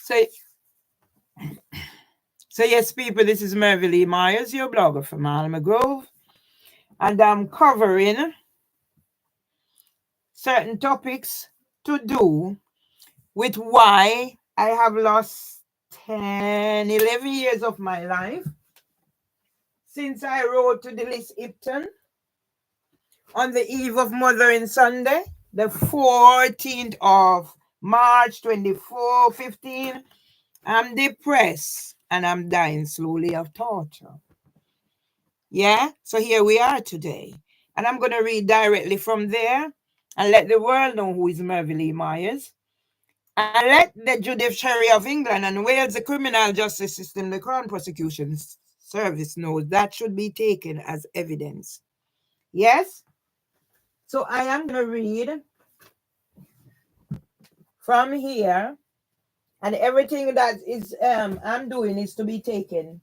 So yes, people, this is Mervyn Lee Myers, your blogger from Alma Grove, and I'm covering certain topics to do with why I have lost 10, 11 years of my life since I rode to the Liz Ipton on the eve of Mothering Sunday, the 14th of March 2415. I'm depressed and I'm dying slowly of torture. Yeah, so here we are today. And I'm going to read directly from there and let the world know who is Mervyn Lee Myers. And let the Judiciary of England and Wales, the criminal justice system, the Crown Prosecution Service knows that should be taken as evidence. Yes? So I am going to read from here, and everything that is I'm doing is to be taken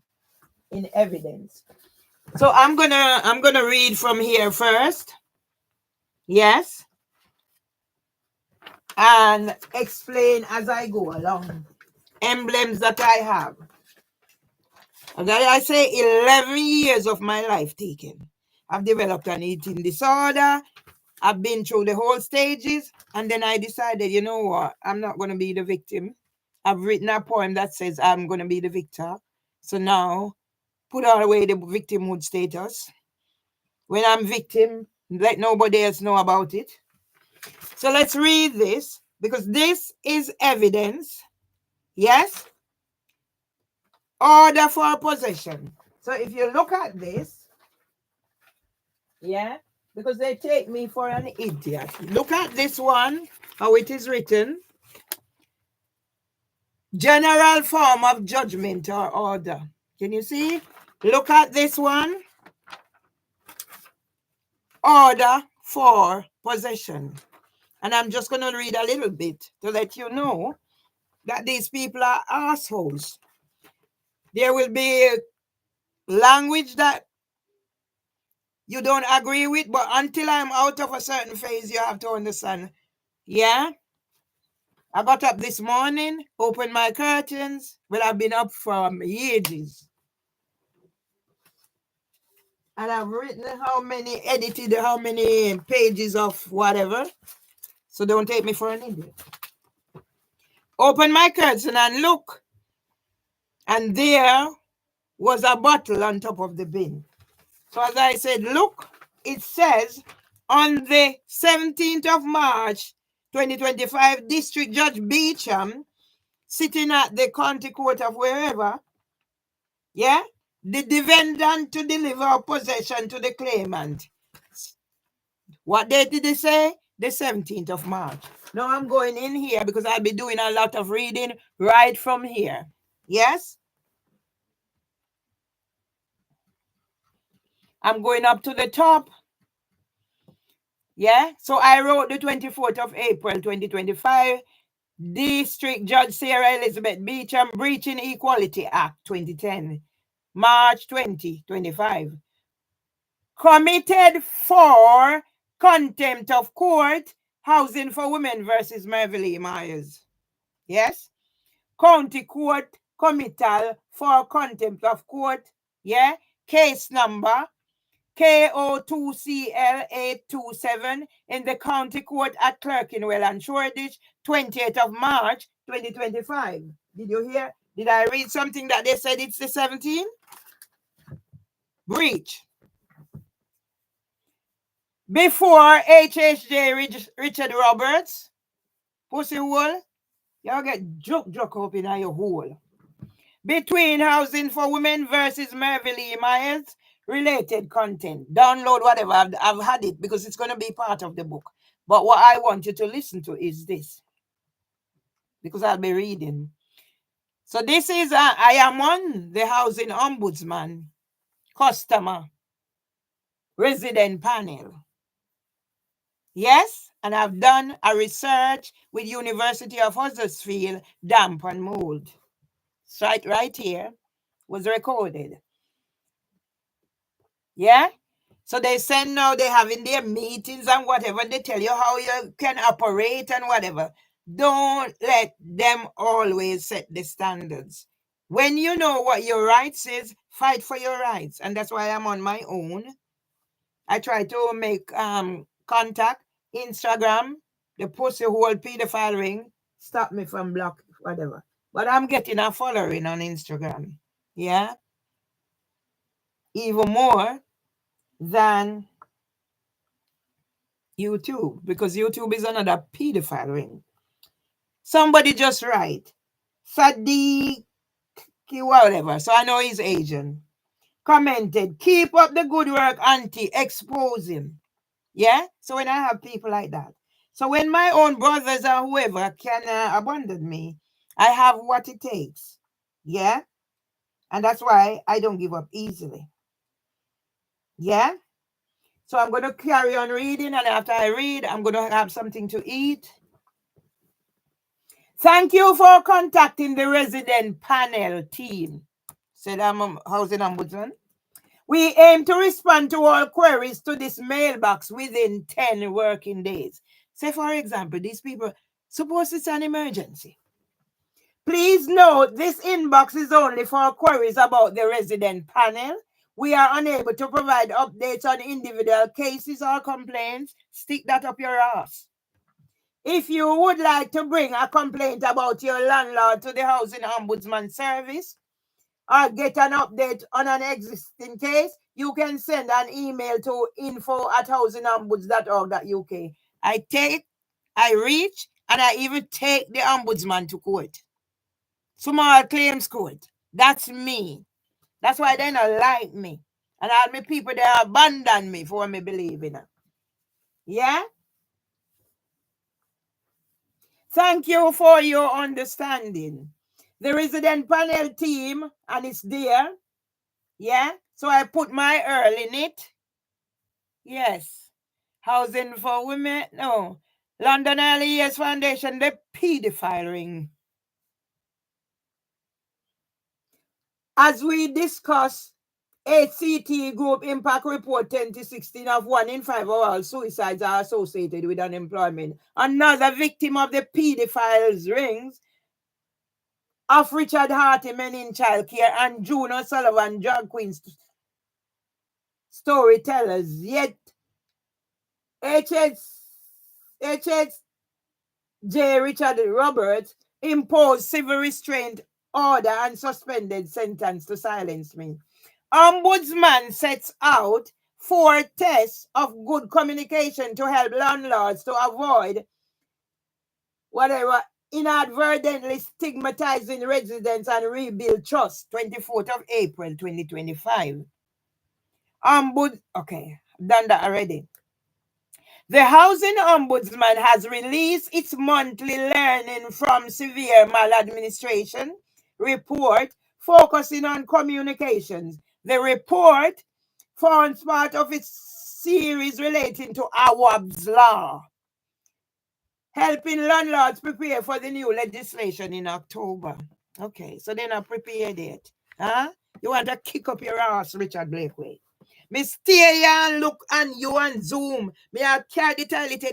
in evidence. So I'm gonna read from here first. Yes. And explain as I go along. Emblems that I have. And I say 11 years of my life taken. I've developed an eating disorder. I've been through the whole stages. And then I decided, you know what? I'm not going to be the victim. I've written a poem that says I'm going to be the victor. So now, put away the victimhood status. When I'm victim, let nobody else know about it. So let's read this, because this is evidence. Yes? Order for possession. So if you look at this, yeah, because they take me for an idiot. Look at this one, how it is written. General form of judgment or order. Can you see? Look at this one. Order for possession. And I'm just going to read a little bit to let you know that these people are assholes. There will be language that you don't agree with, but until I'm out of a certain phase, you have to understand. Yeah? I got up this morning, opened my curtains. Well, I've been up for ages. And I've written edited how many pages of whatever. So don't take me for an idiot. Open my curtain and look. And there was a bottle on top of the bin. So as I said, look, it says on the 17th of March, 2025, District Judge Beecham, sitting at the county court of wherever, yeah, the defendant to deliver possession to the claimant. What date did they say? The 17th of March. Now I'm going in here because I'll be doing a lot of reading right from here. Yes? I'm going up to the top. Yeah? So I wrote the 24th of April, 2025. District Judge Sarah Elizabeth Beecham, Breaching Equality Act 2010. March 2025. Committed for contempt of court, Housing for Women versus Mervyn Lee Myers. Yes? County Court committal for contempt of court. Yeah? Case number KO2CL827 in the County Court at Clerkenwell and Shoreditch, 28th of March, 2025. Did you hear? Did I read something that they said it's the 17th? Breach. Before HHJ Richard Roberts, pussy hole, y'all get joke up in your hole. Between Housing for Women versus Mervyn Lee Myers, related content. Download whatever. I've had it because it's going to be part of the book. But what I want you to listen to is this, because I'll be reading. So this is, I am on the Housing Ombudsman customer resident panel. Yes, and I've done a research with University of Huddersfield, damp and mold. It's right here, was recorded. Yeah? So they send now, they having their meetings and whatever. They tell you how you can operate and whatever. Don't let them always set the standards. When you know what your rights is, fight for your rights. And that's why I'm on my own. I try to make contact. Instagram, the pussy hole pedophile ring, stop me from block, whatever. But I'm getting a following on Instagram. Yeah. Even more than YouTube, because YouTube is another pedophile ring. Somebody just write Sadiq, whatever. So I know he's Asian. Commented, keep up the good work, auntie, expose him. Yeah? So when I have people like that. So when my own brothers or whoever can abandon me, I have what it takes. Yeah? And that's why I don't give up easily. Yeah? So I'm going to carry on reading, and after I read, I'm going to have something to eat. Thank you for contacting the resident panel team, said Housing Ombudsman. We aim to respond to all queries to this mailbox within 10 working days. Say, for example, these people, suppose it's an emergency. Please note, this inbox is only for queries about the resident panel. We are unable to provide updates on individual cases or complaints. Stick that up your ass. If you would like to bring a complaint about your landlord to the Housing Ombudsman service or get an update on an existing case, you can send an email to info@housingombuds.org.uk. I reach, and I even take the ombudsman to court. Small claims court. That's me. That's why they don't like me. And all my people, they abandon me for me believing it. Yeah? Thank you for your understanding. The resident panel team, and it's there. Yeah? So I put my Earl in it. Yes. Housing for Women. No. London Early Years Foundation, the pedophile ring. As we discuss HCT Group Impact Report 2016 of 1 in 5 of all suicides are associated with unemployment. Another victim of the pedophiles rings of Richard Hartiman in childcare and June O'Sullivan, drag queens storytellers. Yet HHJ Richard Roberts imposed civil restraint order and suspended sentence to silence me. Ombudsman sets out 4 tests of good communication to help landlords to avoid whatever inadvertently stigmatizing residents and rebuild trust. 24th of April 2025. Okay, done that already. The Housing Ombudsman has released its monthly Learning from Severe Maladministration report focusing on communications. The report forms part of its series relating to Awab's Law, helping landlords prepare for the new legislation in October. Okay, so they're not prepared yet. Huh? You want to kick up your ass, Richard Blakeway. Me stay here and look on you on Zoom. Me a carry the toilet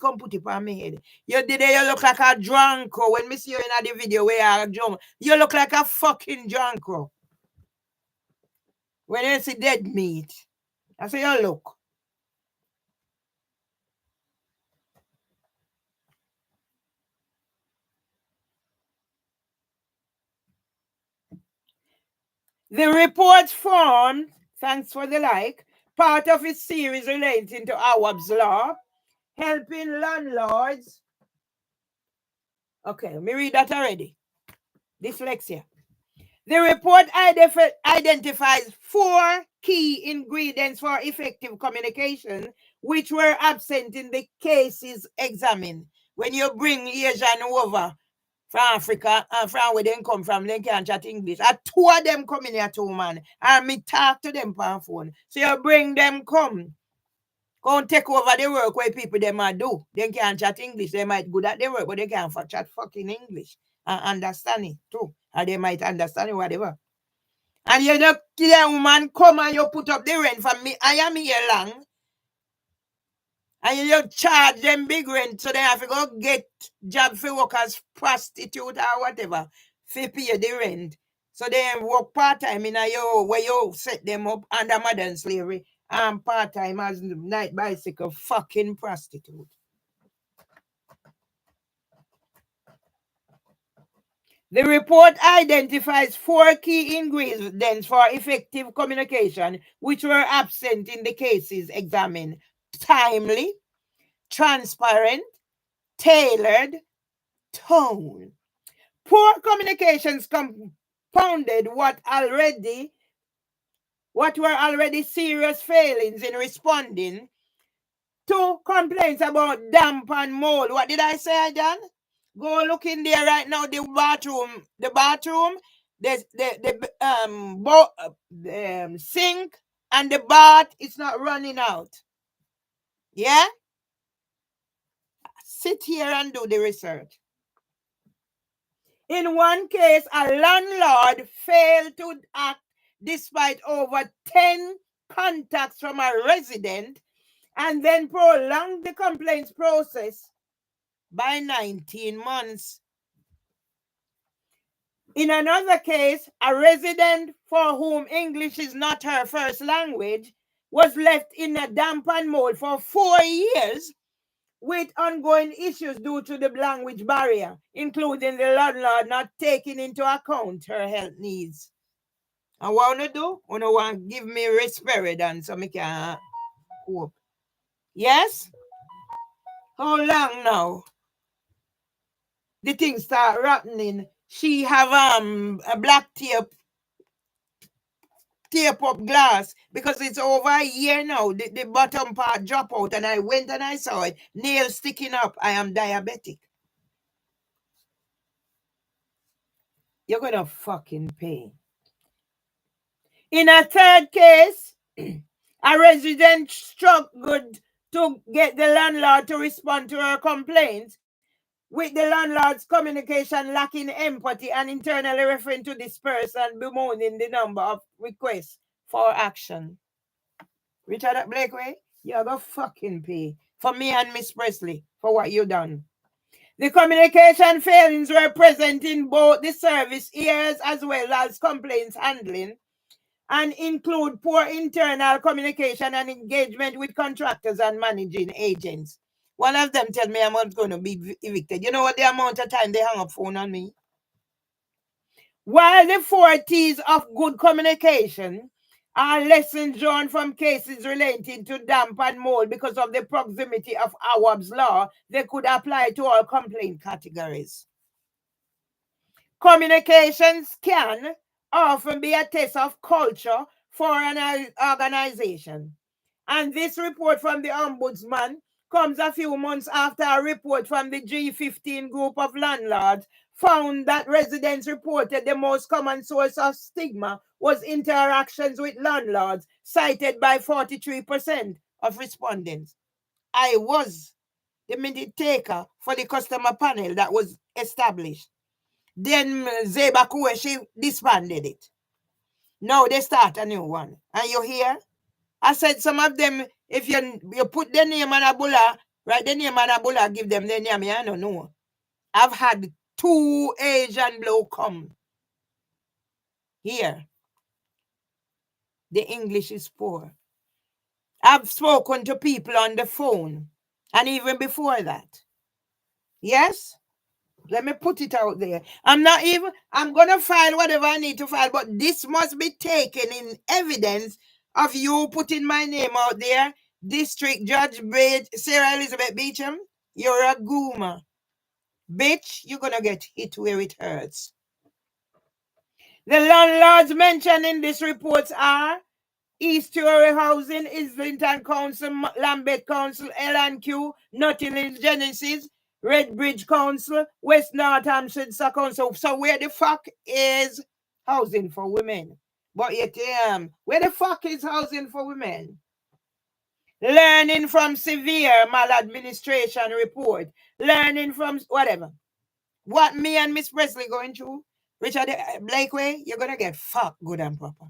come put it on me head. You look like a drunko. When me see you in the video where you are drunk, you look like a fucking drunko. When you see dead meat, I say you look. The report formed, thanks for the like, part of its series relating to Awab's Law, helping landlords. Okay, let me read that already. Dyslexia. The report identifies 4 key ingredients for effective communication, which were absent in the cases examined. When you bring Asian over from Africa and from where they come from, they can't chat English. 2 of them come in here too, man. And me talk to them on phone. So you bring them come. Go and take over the work where people they might do. They can't chat English. They might good at their work, but they can't chat fucking English and understand it too. And they might understand it, whatever. And you know, the woman come and you put up the rent for me. I am here long. And you charge them big rent, so they have to go get job for work as prostitute or whatever, for pay the rent. So they work part-time in where you set them up under modern slavery, and part-time as night bicycle fucking prostitute. The report identifies 4 key ingredients for effective communication, which were absent in the cases examined: timely, transparent, tailored, tone. Poor communications compounded what were already serious failings in responding to complaints about damp and mold. What did I say, John? Go look in there right now. The bathroom, the sink and the bath. It's not running out. Yeah, sit here and do the research. In one case, a landlord failed to act despite over 10 contacts from a resident, and then prolonged the complaints process by 19 months. In another case, a resident for whom English is not her first language was left in a damp and mold for 4 years with ongoing issues due to the language barrier, including the landlord not taking into account her health needs. And what I do? I want to give me risperidone so I can cope. Yes? How long now? The thing start rotting. She have a black tape up glass because it's over a year now. The bottom part drop out, and I went and I saw it. Nails sticking up. I am diabetic. You're gonna fucking pay. In a third case, a resident struggled to get the landlord to respond to her complaints, with the landlord's communication lacking empathy and internally referring to this person bemoaning the number of requests for action. Richard Blakeway, you're gonna fucking pay for me and Miss Presley for what you done. The communication failings were present in both the service areas as well as complaints handling, and include poor internal communication and engagement with contractors and managing agents. One of them tell me I'm not going to be evicted. You know what the amount of time they hang up phone on me? While the 4 T's of good communication are lessons drawn from cases relating to damp and mold because of the proximity of Awab's law, they could apply to all complaint categories. Communications can often be a test of culture for an organization. And this report from the Ombudsman comes a few months after a report from the G15 group of landlords found that residents reported the most common source of stigma was interactions with landlords, cited by 43% of respondents. I was the minute taker for the customer panel that was established. Then Zeba she disbanded it. Now they start a new one. And you hear? I said some of them, if you put the name on a bulla, write the name on a bulla, give them the name, I don't know. I've had 2 Asian blow come here. The English is poor. I've spoken to people on the phone, and even before that. Yes? Let me put it out there. I'm going to file whatever I need to file, but this must be taken in evidence of you putting my name out there. District Judge Sarah Elizabeth Beecham, you're a goomer. Bitch, you're going to get hit where it hurts. The landlords mentioned in this report are East Tory Housing, Islington Council, Lambeth Council, L&Q, Notting Hill Genesis, Redbridge Council, West Northamptonshire Council. So where the fuck is housing for women? But yet, where the fuck is housing for women? Learning from severe maladministration report. Learning from whatever. What me and Miss Presley going through? Richard Blakeway, you're going to get fucked good and proper.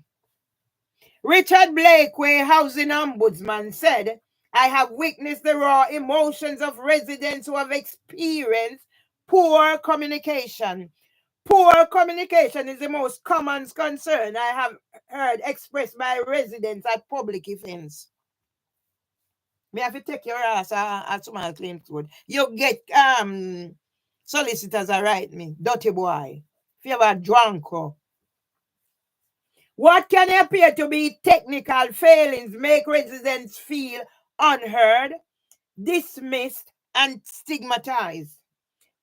Richard Blakeway, Housing Ombudsman, said I have witnessed the raw emotions of residents who have experienced poor communication. Poor communication is the most common concern I have heard expressed by residents at public events. Me have to take your ass at small claims court. You get solicitors are write me, dirty boy. If you ever drunk. What can appear to be technical failings make residents feel unheard, dismissed, and stigmatized.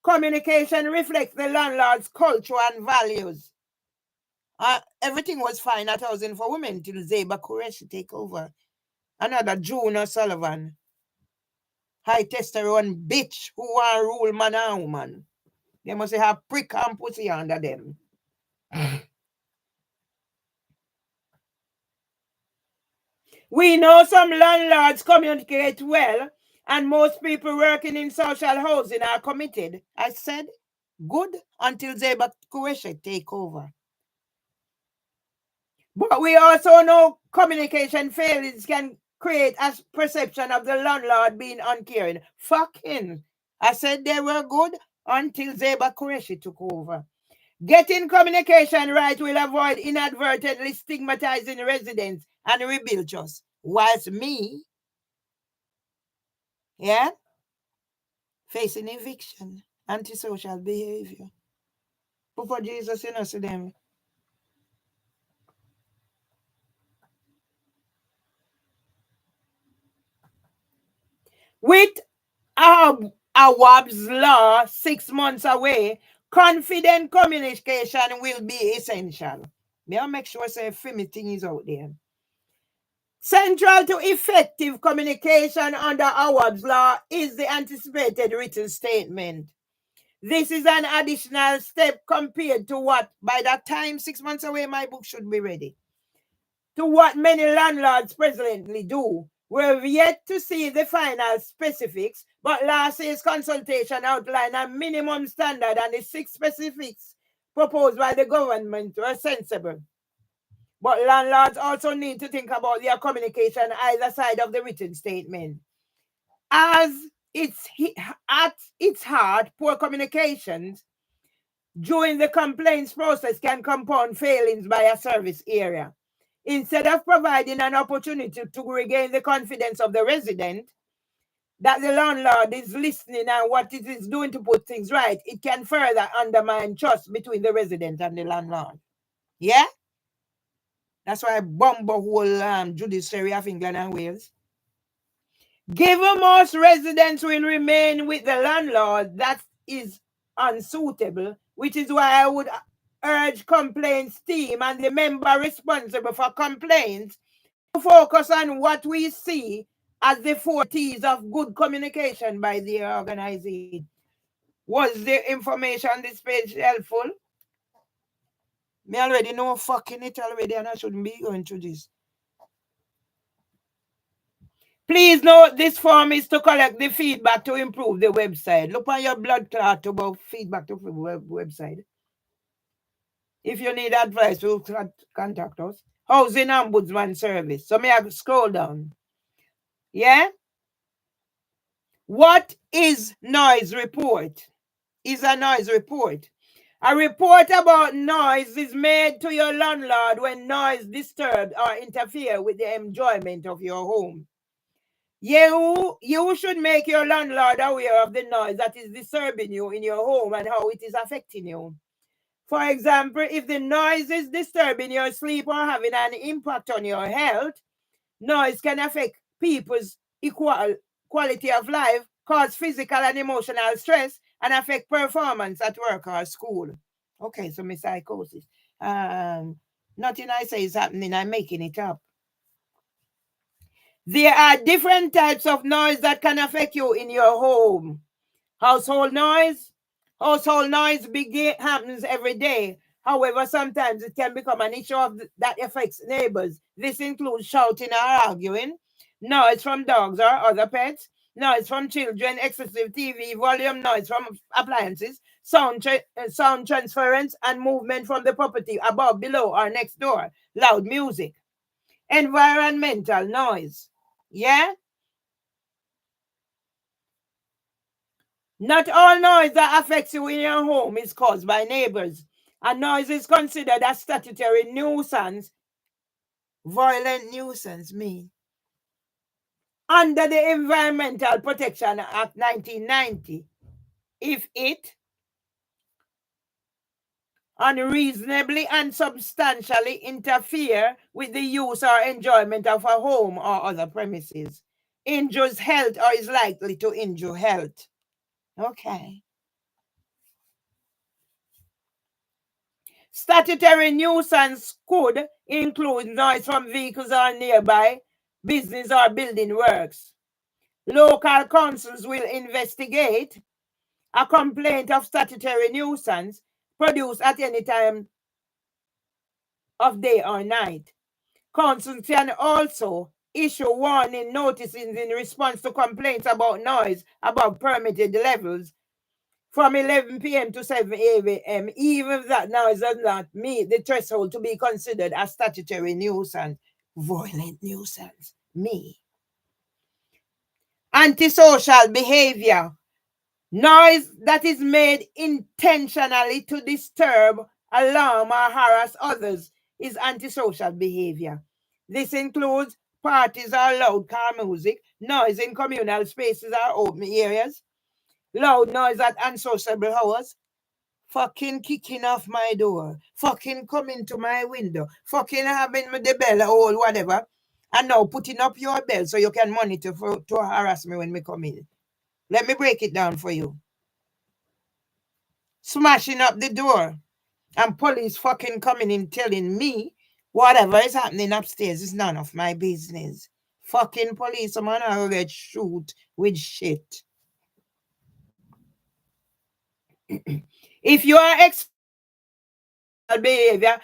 Communication reflects the landlord's culture and values. Everything was fine at Housing for Women till Zeba Qureshi take over. Another June O'Sullivan. High testosterone bitch who want rule man and woman. They must have prick and pussy under them. We know some landlords communicate well, and most people working in social housing are committed. I said, good until Zeba Qureshi take over. But we also know communication failings can create a perception of the landlord being uncaring. Fucking. I said they were good until Zeba Qureshi took over. Getting communication right will avoid inadvertently stigmatizing residents and rebuild trust. Whilst me, facing eviction, antisocial behavior. Before Jesus, see them. With Awab's law 6 months away, confident communication will be essential. May I make sure say thing is out there. Central to effective communication under Awab's law is the anticipated written statement. This is an additional step compared to what, by that time, 6 months away, my book should be ready. To what many landlords presently do. We've yet to see the final specifics, but last year's consultation outlined a minimum standard, and the 6 specifics proposed by the government were sensible. But landlords also need to think about their communication either side of the written statement. As at its heart, poor communications during the complaints process can compound failings by a service area. Instead of providing an opportunity to regain the confidence of the resident that the landlord is listening and what it is doing to put things right, it can further undermine trust between the resident and the landlord. Yeah? That's why I bomb the whole judiciary of England and Wales. Given most residents will remain with the landlord, that is unsuitable, which is why I would urge complaints team and the member responsible for complaints to focus on what we see as the 4 T's of good communication by the organization. Was the information on this page helpful? Me already know fucking it already, and I shouldn't be going through this. Please note this form is to collect the feedback to improve the website. Look on your blood clot about feedback to the website. If you need advice, we'll contact us. Housing Ombudsman Service. So may I scroll down. Yeah? What is noise report? Is a noise report. A report about noise is made to your landlord when noise disturbs or interferes with the enjoyment of your home. You should make your landlord aware of the noise that is disturbing you in your home and how it is affecting you. For example, if the noise is disturbing your sleep or having an impact on your health, noise can affect people's quality of life, cause physical and emotional stress, and affect performance at work or school. Okay, so my psychosis. Nothing I say is happening, I'm making it up. There are different types of noise that can affect you in your home. Household noise. Household noise happens every day. However, sometimes it can become an issue that affects neighbors. This includes shouting or arguing, noise from dogs or other pets, noise from children, excessive TV volume, noise from appliances, sound transference, and movement from the property above, below, or next door, loud music. Environmental noise. Yeah? Not all noise that affects you in your home is caused by neighbors. And noise is considered a statutory nuisance, violent nuisance, under the Environmental Protection Act 1990, if it unreasonably and substantially interfere with the use or enjoyment of a home or other premises, injures health or is likely to injure health. Okay. Statutory nuisance could include noise from vehicles or nearby business or building works. Local councils will investigate a complaint of statutory nuisance produced at any time of day or night. Councils can also issue warning notices in response to complaints about noise above permitted levels from 11 p.m. to 7 a.m., even if that noise does not meet the threshold to be considered a statutory nuisance, violent nuisance. Antisocial behavior. Noise that is made intentionally to disturb, alarm, or harass others is antisocial behavior. This includes parties or loud car music, noise in communal spaces or open areas, loud noise at unsociable hours, fucking kicking off my door, fucking coming to my window, fucking having the bell or whatever, and now putting up your bell so you can monitor to harass me when me come in. Let me break it down for you. Smashing up the door and police fucking coming in telling me whatever is happening upstairs is none of my business. Fucking police, man, I will get shoot with shit. If you are behavior,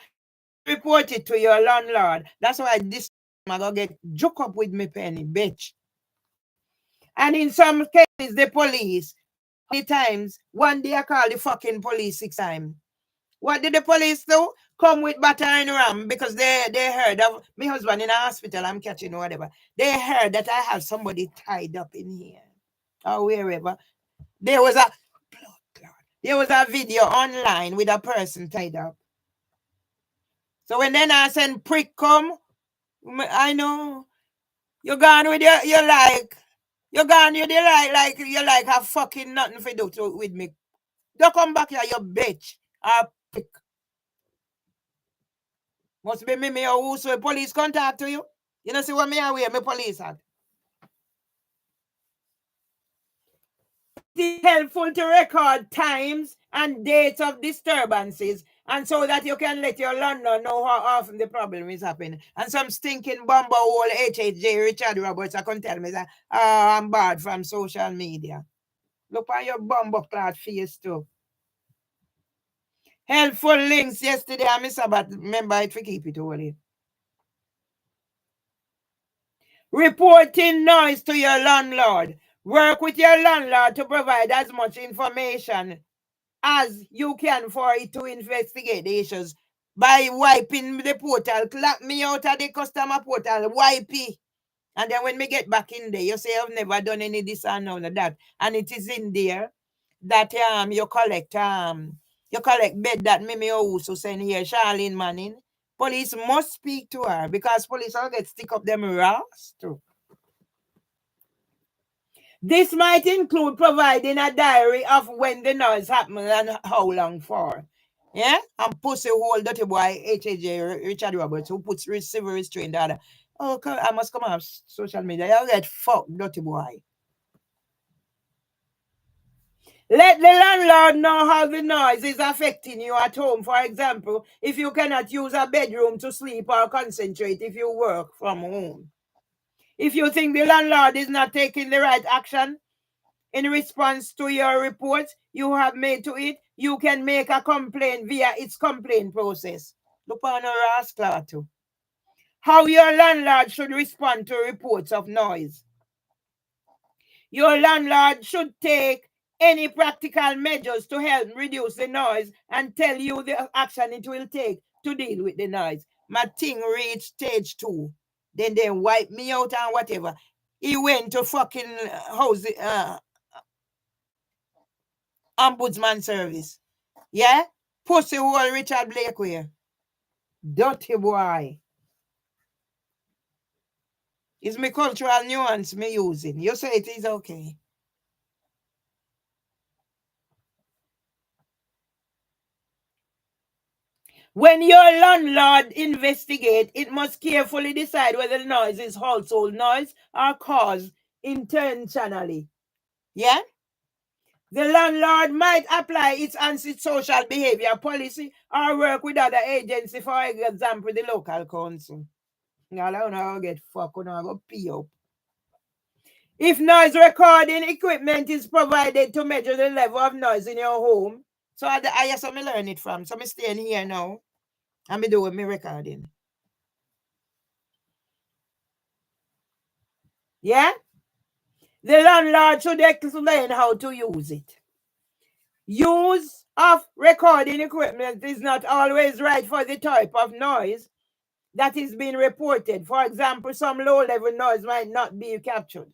report it to your landlord. That's why this I'm gonna get joke up with me penny, bitch. And in some cases, the police, many times, one day I call the fucking police 6 times. What did the police do? Come with battering ram because they heard of my husband in a hospital, I'm catching or whatever. They heard that I have somebody tied up in here or wherever. There was a video online with a person tied up. So when then I send prick come, I know you're gone with your like. You're gone with your like you like have fucking nothing to do with me. Don't come back here, you bitch. Prick. Must be me or who so police contact to you. You know see what me aware me police at. It is helpful to record times and dates of disturbances and so that you can let your landlord know how often the problem is happening. And some stinking bumble old HHJ Richard Roberts I can tell me that I'm bad from social media. Look at your bumble clad face too. Helpful links yesterday I miss about remember it to keep it holy. Reporting noise to your landlord. Work with your landlord to provide as much information as you can for it to investigate the issues by wiping the portal. Clap me out of the customer portal, wipe it. And then when we get back in there, you say I've never done any this and none of that. And it is in there that you collect bed that Mimi also send here, Charlene Manning. Police must speak to her because police all get stick up them raws too. This might include providing a diary of when the noise happened and how long for. Yeah? And pussy hole dirty boy HAJ Richard Roberts who puts civil restraint on. Oh, I must come off social media. You'll get fucked, dirty boy. Let the landlord know how the noise is affecting you at home. For example, if you cannot use a bedroom to sleep or concentrate if you work from home. If you think the landlord is not taking the right action in response to your report you have made to it, you can make a complaint via its complaint process. Look on a rascal too. How your landlord should respond to reports of noise. Your landlord should take any practical measures to help reduce the noise and tell you the action it will take to deal with the noise. My thing reached stage 2. Then they wipe me out and whatever. He went to fucking house, Ombudsman service. Yeah? Pussy hole Richard Blake where? Dirty boy. It's my cultural nuance me using. You say it is okay. When your landlord investigate, it must carefully decide whether the noise is household noise or caused intentionally. Yeah? The landlord might apply its antisocial behavior policy or work with other agency, for example, the local council. Y'all don't know get fuck, you know, go pee up. If noise recording equipment is provided to measure the level of noise in your home, so I guess I learn it from. So I'm staying here now and me doing my recording. Yeah? The landlord should explain how to use it. Use of recording equipment is not always right for the type of noise that is being reported. For example, some low-level noise might not be captured.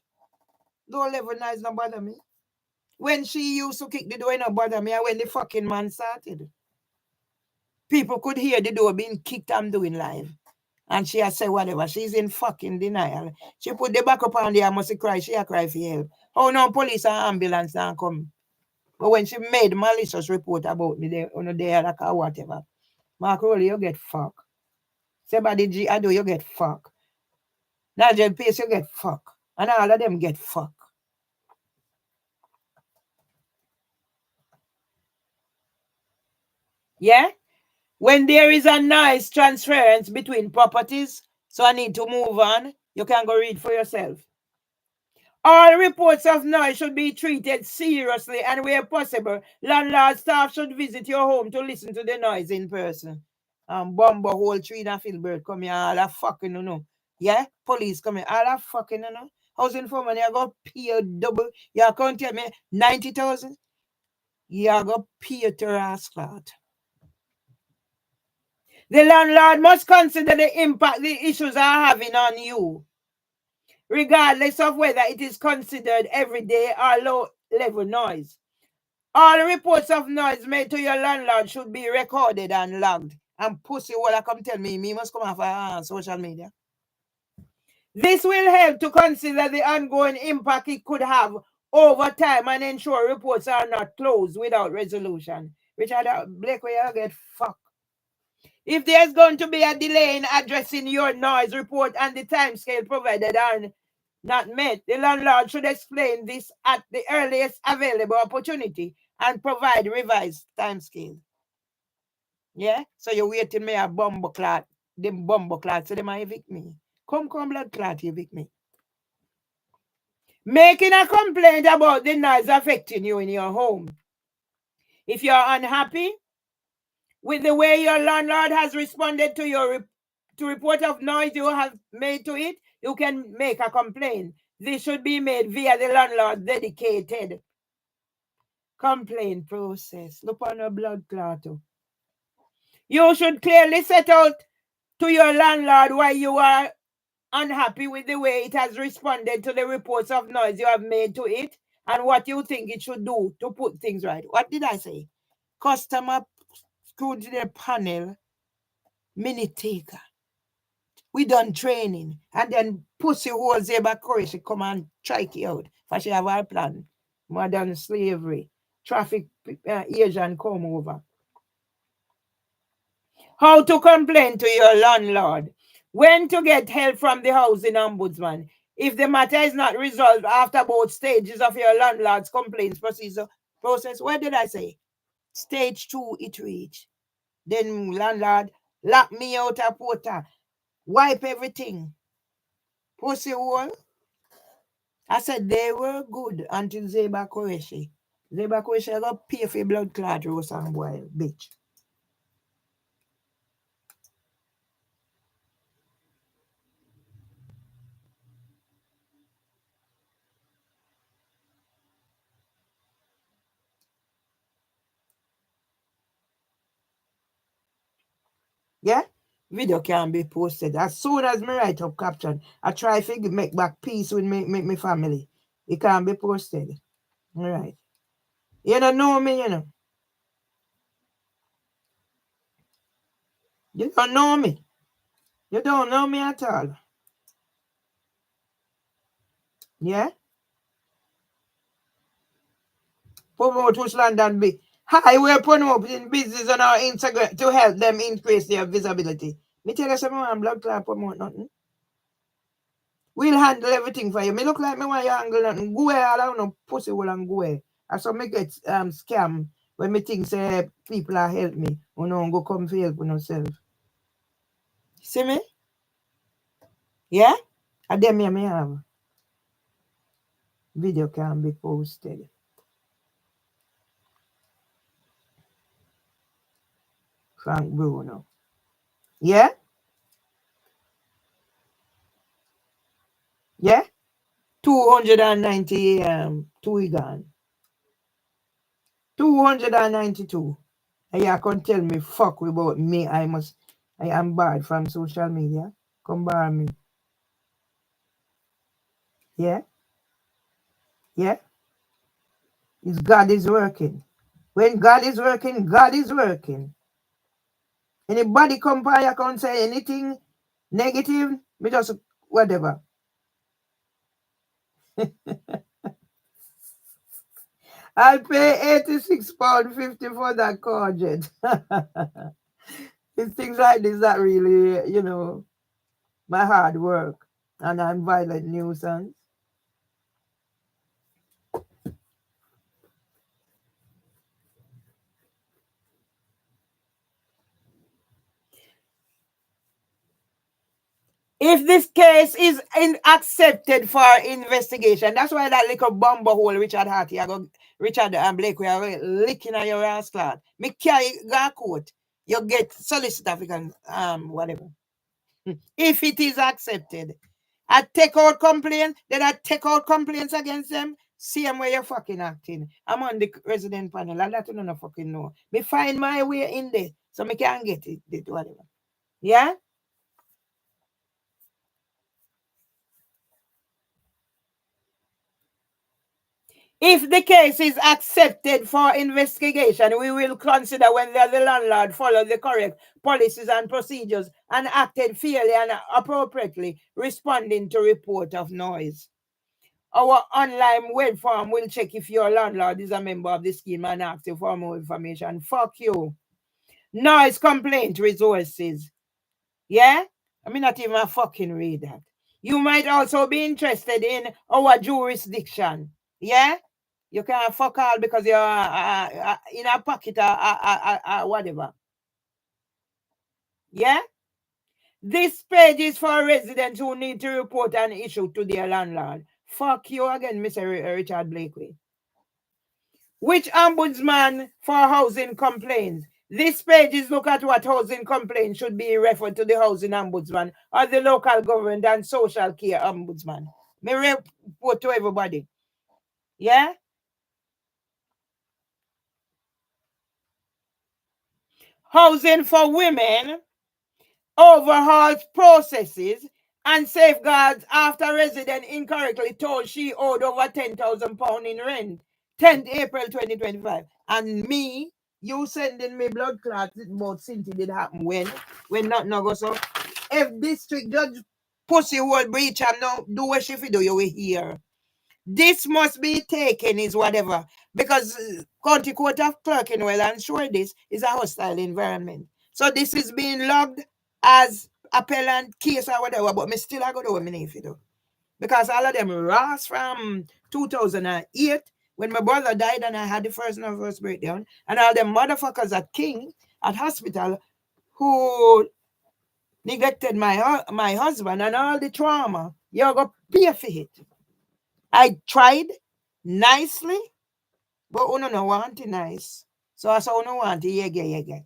Low-level noise don't bother me. When she used to kick the door, it don't bother me. And when the fucking man started, people could hear the door being kicked. I'm doing live. And she has said whatever. She's in fucking denial. She put the back up on there, must cry. She a cry for help. Oh no, police and ambulance don't come. But when she made malicious report about me, they on the like or whatever. Mark Rowley, you get fucked. Somebody G I do, you get fucked. Nigel Pace, you get fucked. And all of them get fucked. Yeah? When there is a nice transference between properties, so I need to move on, you can go read for yourself. All reports of noise should be treated seriously, and where possible, landlord staff should visit your home to listen to the noise in person. Bumbo whole tree and Filbert come here, all that fucking, you know. Yeah? Police come here, all that fucking, you know. Housing for money, I go pay a double. You can't tell me 90,000? You go pay to rascal. The landlord must consider the impact the issues are having on you, regardless of whether it is considered everyday or low-level noise. All reports of noise made to your landlord should be recorded and logged. And pussy, what I come tell me must come off social media. This will help to consider the ongoing impact it could have over time and ensure reports are not closed without resolution. Richard Blake, where you get fucked. If there's going to be a delay in addressing your noise report and the timescale provided are not met, the landlord should explain this at the earliest available opportunity and provide revised timescale. Yeah? So you're waiting me a bumbo clot. Them bumbo clot, so they might evict me. Come, blood clot, evict me. Making a complaint about the noise affecting you in your home. If you're unhappy with the way your landlord has responded to your report of noise you have made to it, you can make a complaint. This should be made via the landlord's dedicated complaint process. Look on a blood clot. You should clearly set out to your landlord why you are unhappy with the way it has responded to the reports of noise you have made to it and what you think it should do to put things right. What did I say? Customer screwed to the panel, minute taker. We done training. And then pussy holes Zeba Corey, she come and strike you out. For she have her plan. Modern slavery. Traffic Asian come over. How to complain to your landlord. When to get help from the Housing Ombudsman. If the matter is not resolved after both stages of your landlord's complaints process, what did I say? Stage 2 it reach. Then landlord lock me out a porter. Wipe everything. Pussy hole. I said they were good until Zeba Koreshi. Zeba Koreshi got pay for blood clot roast and boil, bitch. Yeah? Video can be posted. As soon as me write up caption, I try to make back peace with me family. It can be posted. All right. You don't know me, you know. You don't know me. You don't know me at all. Yeah? Promote which land and be. Hi, we're promoting business on our Instagram to help them increase their visibility. Me tell you something, I'm blood clot promote nothing. We'll handle everything for you. Me look like me want you handle nothing. Go where all I no pussy will and go where. And so me get scam when me think say people are help me. You know, go come for help with yourself. See me? Yeah? And then me have video can be posted. Frank Bruno. Yeah? Yeah? 290 two gone. 292. And you can tell me fuck about me. I am bad from social media. Come bar me. Yeah? Yeah? It's God is working. When God is working, God is working. Anybody come by you can say anything negative, me just whatever. I'll pay £86.50 for that courgette. It's things like this that really, you know, my hard work. And I'm violent nuisance. If this case is accepted for investigation, that's why that little bumble hole Richard Harty, Richard and Blake, we are licking at your ass clot. Me carry go court. You get solicitor whatever. If it is accepted. I take out complaints, then I take out complaints against them. Same way you're fucking acting. I'm on the resident panel, and that you don't fucking know. Me find my way in there, so me can get it whatever. Yeah? If the case is accepted for investigation, we will consider whether the landlord followed the correct policies and procedures and acted fairly and appropriately, responding to report of noise. Our online web form will check if your landlord is a member of the scheme and ask you for more information. Fuck you. Noise complaint resources. Yeah? I mean, not even fucking read that. You might also be interested in our jurisdiction. Yeah? You can't fuck all because you're in a pocket or whatever. Yeah? This page is for residents who need to report an issue to their landlord. Fuck you again, Mr. Richard Blakely. Which ombudsman for housing complaints? This page is look at what housing complaints should be referred to the housing ombudsman or the local government and social care ombudsman. Me report to everybody. Yeah? Housing for women overhauls processes and safeguards after resident incorrectly told she owed over £10,000 in rent. 10th April 2025. And me, you sending me blood clots about Cynthia did happen when nothing no go so. If district judge pussy will breach and no do what she do, you will hear. This must be taken is whatever. Because County Court of Clerkenwell and sure this is a hostile environment. So this is being logged as appellant case or whatever, but me still I go do what me need to do. Because all of them rose from 2008 when my brother died and I had the first nervous breakdown, and all them motherfuckers at King at hospital who neglected my husband and all the trauma, you're going to pay for it. I tried nicely, but uno no want it nice. So I saw uno want it, yeah.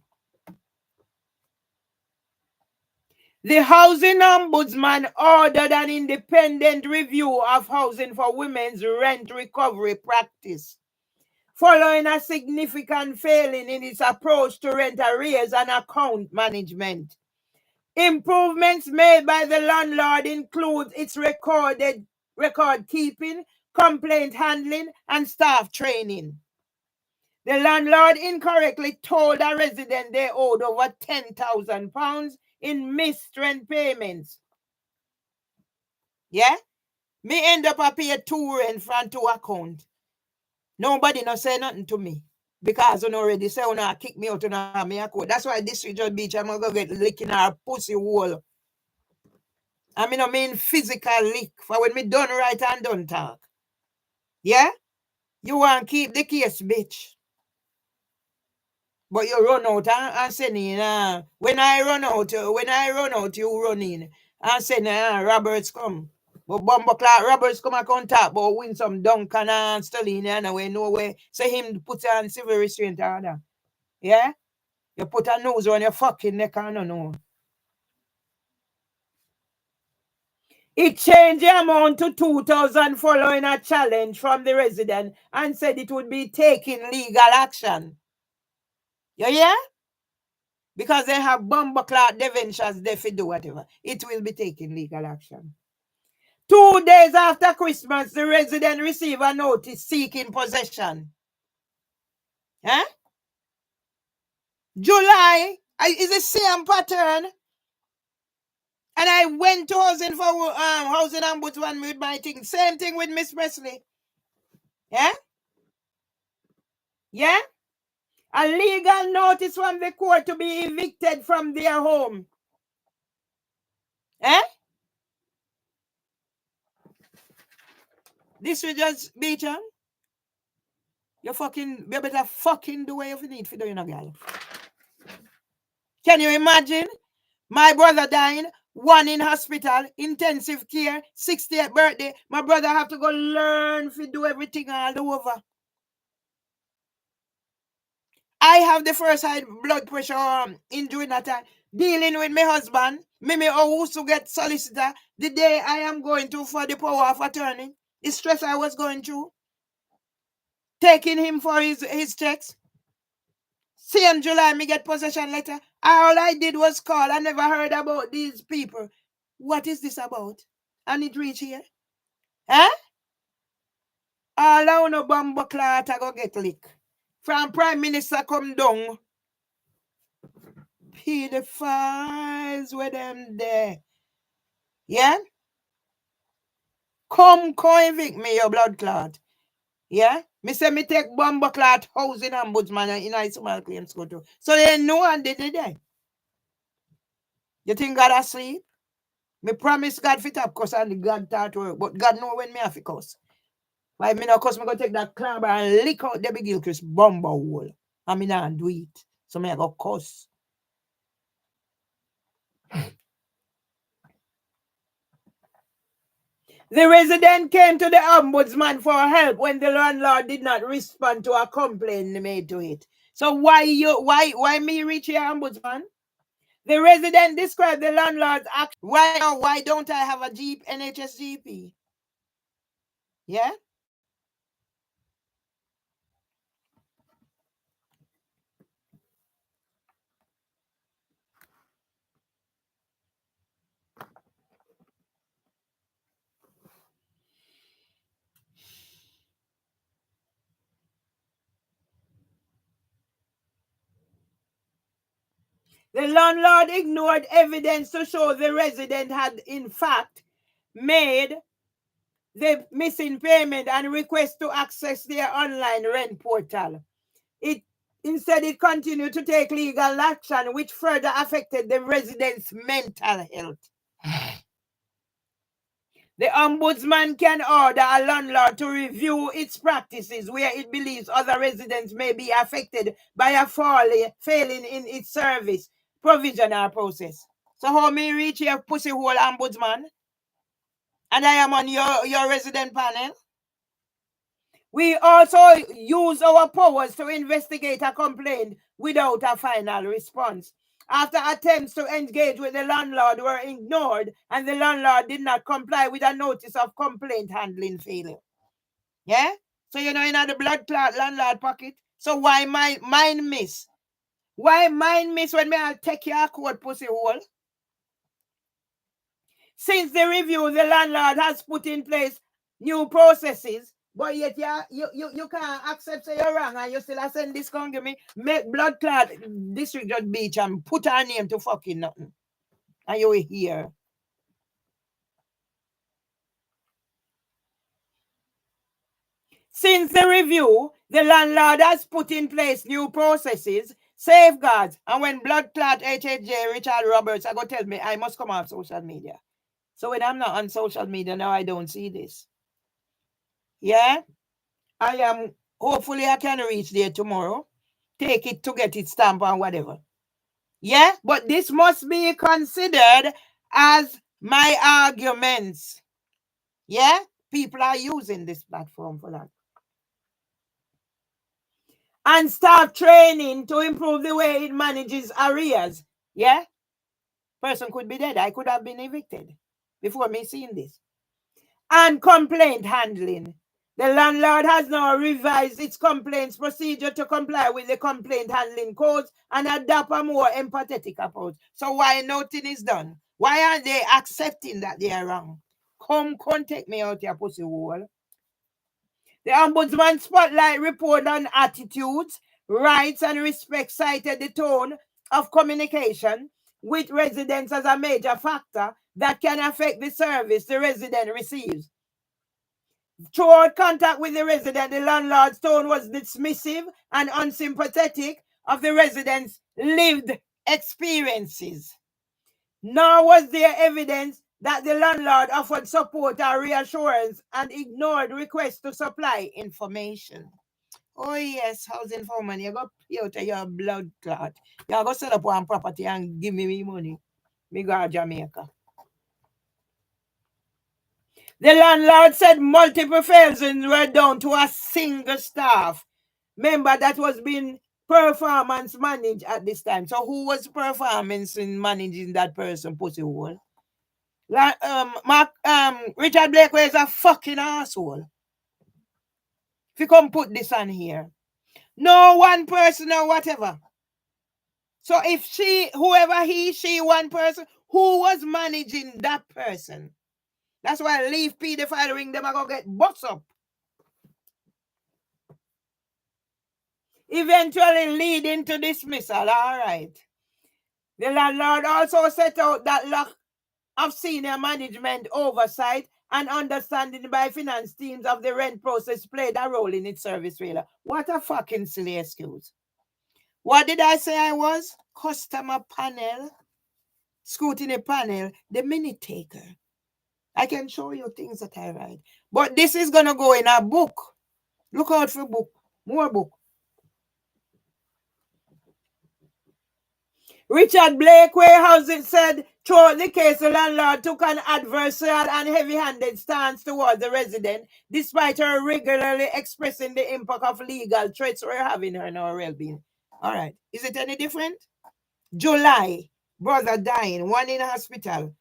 The Housing Ombudsman ordered an independent review of housing for women's rent recovery practice, following a significant failing in its approach to rent arrears and account management. Improvements made by the landlord include its record keeping, complaint handling, and staff training. The landlord incorrectly told a resident they owed over £10,000 in missed rent payments. Yeah? Me end up a pay 2 rent from 2 account. Nobody no say nothing to me. Because you already say you kick me out and have me a code. That's why this Judge Beach I'm gonna go get licking our pussy hole. I mean physical lick for when me done right and done talk. Yeah? You want to keep the case, bitch. But you run out and send in. When I run out, you run in. And send Roberts come. But Bumbleclot Roberts come and contact, but win some Duncan and Sterling and we know where. So him put on civil restraint order. Yeah? You put a nose on your fucking neck and no know. It changed the amount to 2,000 following a challenge from the resident and said it would be taking legal action. You hear? Because they have bumbleclot deventures, they do whatever. It will be taking legal action. 2 days after Christmas, the resident received a notice seeking possession. Huh? July is the same pattern. And I went to Housing Ombudsman with my thing. Same thing with Miss Presley. Yeah? Yeah? A legal notice from the court to be evicted from their home. Eh? This will just be John. You better fucking do what you need for doing a girl. Can you imagine? My brother dying, 1 in hospital, intensive care, 60th birthday. My brother have to go learn to do everything all over. I have the first high blood pressure injury that time. Dealing with my husband, me also get solicitor the day I am going to for the power of attorney. The stress I was going through. Taking him for his checks. Same July, me get possession letter. All I did was call. I never heard about these people. What is this about? And it reach here. Huh? All I know bumbleclot I go get lick. From Prime Minister come down. Pedophiles with them there. Yeah? Come evict me, your blood clot. Yeah? Me say me take bumbleclot Housing Ombudsman in a small claims go to. So they know and they did that. You think God asleep? Me promise God fit up cuss and God start work. But God know when me have to cuss. Why me no cuss, me go take that clamber and lick out the big Gilchrist bumble hole. And me not do it. So me I go cuss. The resident came to the ombudsman for help when the landlord did not respond to a complaint made to it. So why me reach your ombudsman? The resident described the landlord's action. Why don't I have a NHS GP? Yeah? The landlord ignored evidence to show the resident had, in fact, made the missing payment and request to access their online rent portal. Instead, it continued to take legal action, which further affected the resident's mental health. The ombudsman can order a landlord to review its practices where it believes other residents may be affected by a failing in its service provisional process. So how me reach your pussy hole ombudsman? And I am on your resident panel? We also use our powers to investigate a complaint without a final response. After attempts to engage with the landlord were ignored and the landlord did not comply with a notice of complaint handling failure. Yeah? So in the blood clot landlord pocket. So why mine miss? Why mine miss when me I'll take your court pussy hole? Since the review, the landlord has put in place new processes But yet you can't accept say you're wrong and you still a send this con give me make blood clot district judge beach and put her name to fucking nothing. And you will hear. Since the review, the landlord has put in place new processes, safeguards, and when blood clot HHJ Richard Roberts I go tell me I must come off social media. So when I'm not on social media now, I don't see this. Yeah? I am hopefully I can reach there tomorrow. Take it to get it stamped and whatever. Yeah? But this must be considered as my arguments. Yeah? People are using this platform for that. And start training to improve the way it manages arrears. Yeah? Person could be dead. I could have been evicted before me seeing this. And complaint handling. The landlord has now revised its complaints procedure to comply with the complaint handling codes and adopt a more empathetic approach. So why nothing is done? Why aren't they accepting that they are wrong? Come take me out your pussy hole. The Ombudsman Spotlight report on attitudes, rights, and respect cited the tone of communication with residents as a major factor that can affect the service the resident receives. Throughout contact with the resident, the landlord's tone was dismissive and unsympathetic of the residents' lived experiences. Nor was there evidence that the landlord offered support or reassurance and ignored requests to supply information. Oh yes, housing foreman, you go pay out your blood clot. You go set up one property and give me money. Me go to Jamaica. The landlord said multiple persons were down to a single staff member that was being performance managed at this time. So who was performance in managing that person pussy hole? Richard Blake is a fucking asshole. If you come put this on here. No one person or whatever. So if whoever she, one person, who was managing that person? That's why leave pedophile ring them, I go get box up. Eventually leading to dismissal. All right. The landlord also set out that lack of senior management oversight and understanding by finance teams of the rent process played a role in its service failure. What a fucking silly excuse. What did I say I was? Customer panel, scrutiny panel, the minute taker. I can show you things that I write. But this is going to go in a book. Look out for book. More book. Richard Blake Housing said throughout the case, the landlord took an adversarial and heavy-handed stance towards the resident, despite her regularly expressing the impact of legal threats we're having her in her well-being. All right. Is it any different? July, brother dying, one in hospital,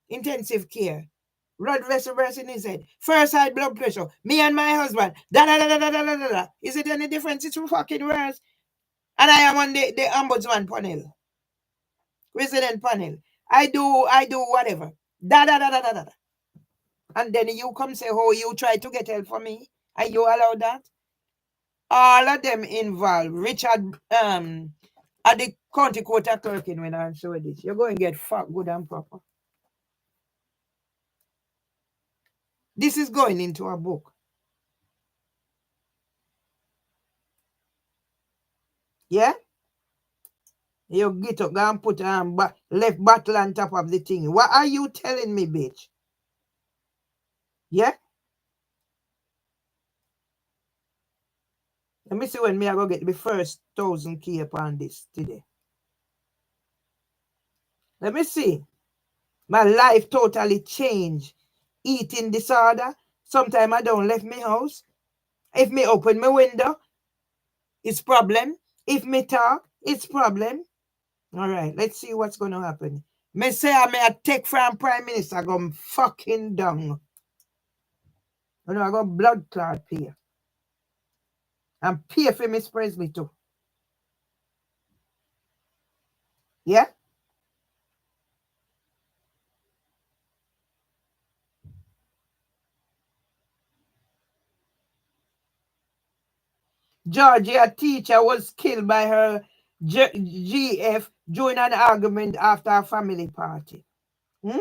intensive care. Blood vessel burst in his head. First high blood pressure. Me and my husband. Da da da da da da da da. Is it any difference? It's fucking worse. And I am on the ombudsman panel. Resident panel. I do whatever. Da da da da da da. And then you come say, oh, you try to get help for me. Are you allowed that? All of them involved. Richard at the county court at Turkey when I show this. You're going to get fucked good and proper. This is going into a book. Yeah? You get up, go and put left bottle on top of the thing. What are you telling me, bitch? Yeah? Let me see when me I go get the first 1,000K upon this today. Let me see. My life totally changed. Eating disorder. Sometimes I don't leave my house. If me open my window, it's problem. If me talk, it's problem. All right, let's see what's going to happen. Me say I may take from Prime Minister, go fucking down. You know, I got blood clot pay. And pay for Miss Presley too. Yeah? Georgia teacher was killed by her GF during an argument after a family party. Hmm?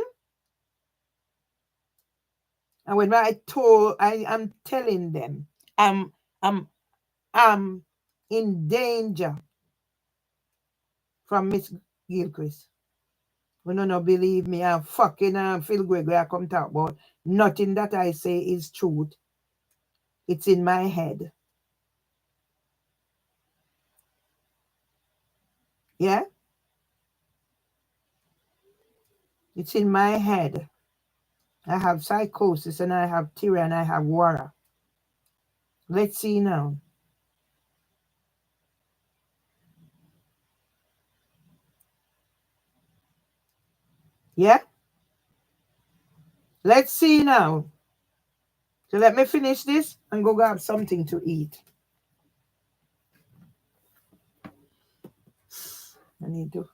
And when I am telling them, I'm in danger from Miss Gilchrist. We don't believe me. I'm fucking Phil Gregory. I come talk about nothing that I say is truth. It's in my head. Yeah? It's in my head. I have psychosis and I have theory and I have water. Let's see now. Yeah? Let's see now. So let me finish this and go grab something to eat. I need to.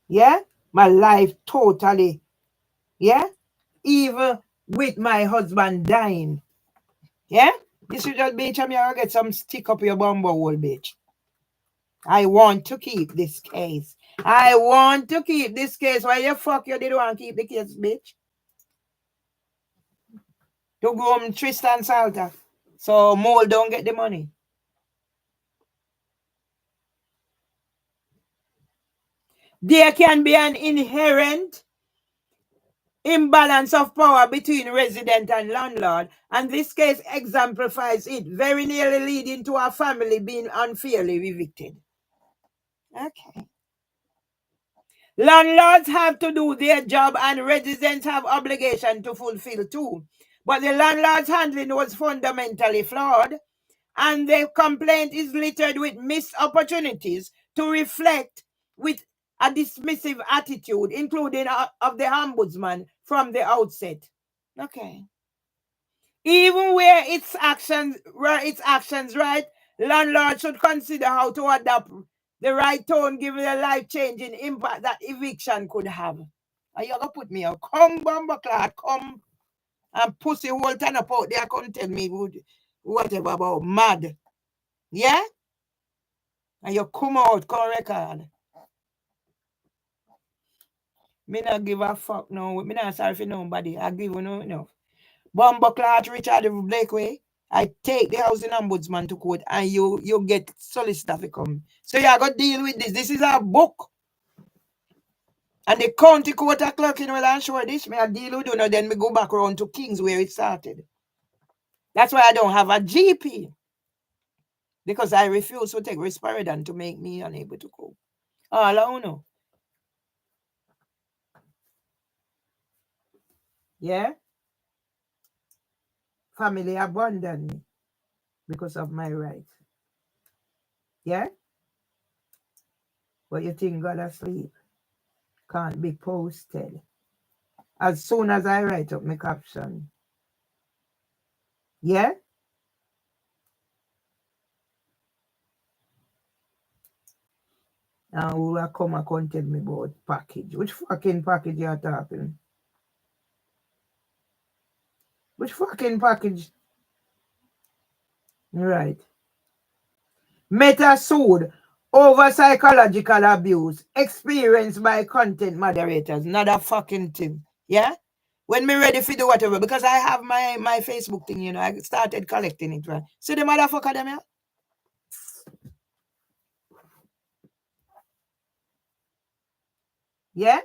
Yeah? My life totally. Yeah? Even with my husband dying. Yeah? This is just bitch, I'm gonna get some stick up your bumbo hole, bitch. I want to keep this case. I want to keep this case. Why the fuck you didn't want to keep the case, bitch? To go on Tristan Salter. So Mole don't get the money. There can be an inherent imbalance of power between resident and landlord, and this case exemplifies it, very nearly leading to a family being unfairly evicted. Okay. Landlords have to do their job and residents have obligation to fulfill too. But the landlord's handling was fundamentally flawed, and the complaint is littered with missed opportunities to reflect with a dismissive attitude, including of the ombudsman from the outset. Okay. Even where its actions right, landlords should consider how to adapt the right tone given the life-changing impact that eviction could have. Are you gonna put me out? Come, Bumbleclad, come and pussy whole turn up out there, come tell me whatever about mad. Yeah? And you come out, come record. Me not give a fuck no. Me not sorry for nobody. I give you no enough. Bumbleclad Richard Blakeway. I take the Housing Ombudsman to court and you get solicitor to come. So you got to deal with this. This is a book. And the county court clerk in well and sure this. Me I deal with you, then me go back around to Kings where it started. That's why I don't have a GP. Because I refuse to take risperidone to make me unable to cope. All I know. Yeah? Family abandoned me because of my rights. Yeah? But you think God asleep? Can't be posted. As soon as I write up my caption. Yeah? And who will come and tell me about package? Which fucking package you are talking? Which fucking package? Right. Meta sued over psychological abuse experienced by content moderators. Not a fucking thing. Yeah? When me ready for do whatever, because I have my Facebook thing, you know, I started collecting it, right? See the motherfucker them here? Yeah?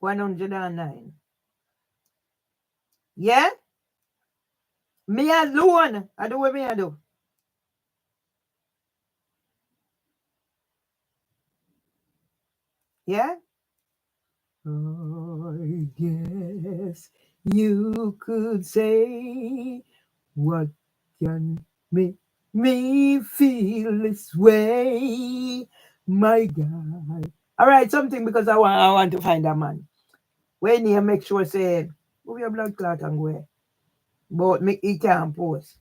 $109. Yeah? Me alone. I do what me I do. Yeah? I guess you could say what can make me feel this way, my God. All right, something because I want to find a man. When you make sure say, move your blood clot and go. But me he can't post.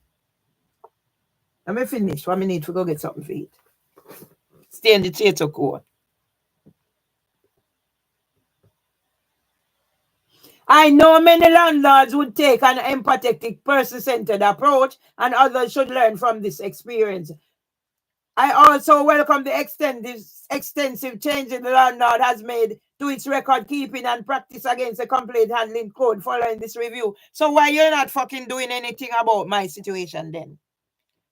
Let me finish. What I need to go get something to eat. Stay in the theater court. I know many landlords would take an empathetic, person-centered approach, and others should learn from this experience. I also welcome the extensive changes the landlord has made to its record keeping and practice against the complaint handling code following this review. So why you're not fucking doing anything about my situation then?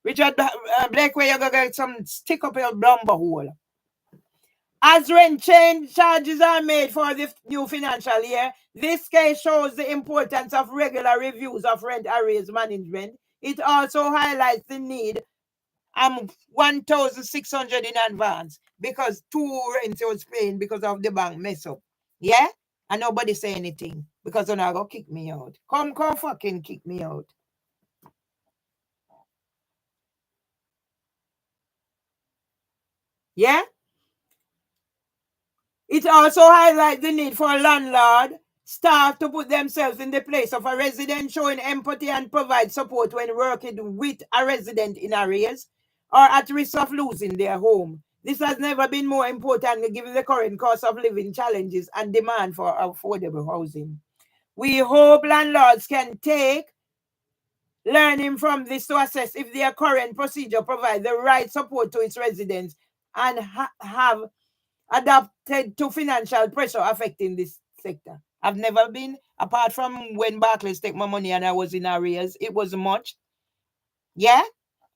Richard Blake, where you gonna get some stick up your lumber hole? As rent change charges are made for the new financial year, this case shows the importance of regular reviews of rent arrears management. It also highlights the need 1,600 in advance because 2 rents was paying because of the bank mess up. Yeah? And nobody say anything because they're not gonna kick me out. Come fucking kick me out. Yeah? It also highlights the need for a landlord staff to put themselves in the place of a resident, showing empathy and provide support when working with a resident in arrears or at risk of losing their home. This has never been more important given the current cost of living challenges and demand for affordable housing. We hope landlords can take learning from this to assess if their current procedure provides the right support to its residents and have adapted to financial pressure affecting this sector. I've never been, apart from when Barclays take my money and I was in arrears, it wasn't much. Yeah?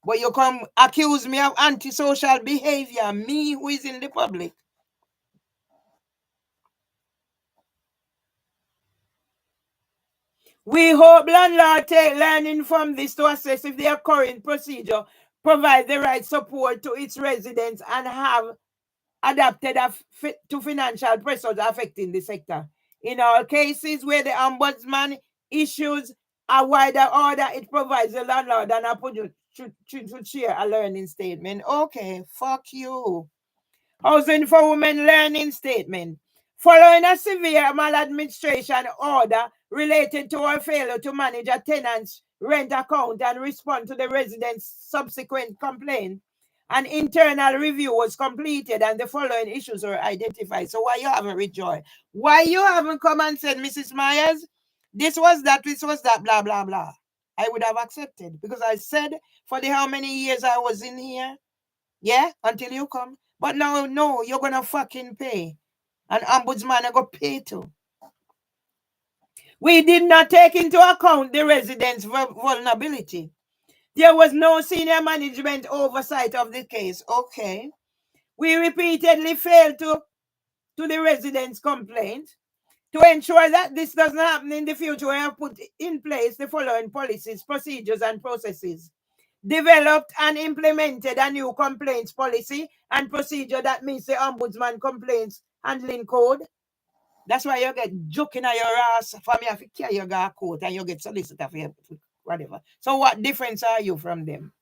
But you come accuse me of antisocial behavior, me who is in the public. We hope landlords take learning from this to assess if their current procedure provide the right support to its residents and have adapted to financial pressures affecting the sector. In all cases where the Ombudsman issues a wider order, it provides the landlord an opportunity to share a learning statement. Okay, fuck you. Housing for Women learning statement. Following a severe maladministration order related to our failure to manage a tenant's rent account and respond to the resident's subsequent complaint, an internal review was completed and the following issues were identified. So why you haven't rejoined? Why you haven't come and said, Mrs. Myers, this was that, blah, blah, blah. I would have accepted because I said for the how many years I was in here, yeah, until you come. But now, no, you're gonna fucking pay. And ombudsman are gonna pay too. We did not take into account the residents' vulnerability. There was no senior management oversight of the case. Okay. We repeatedly failed to the residents' complaint. To ensure that this doesn't happen in the future, we have put in place the following policies, procedures, and processes. Developed and implemented a new complaints policy and procedure that meets the Ombudsman complaints handling code. That's why you get joking at your ass for me if you carry your court and you get solicitor for whatever. So what difference are you from them?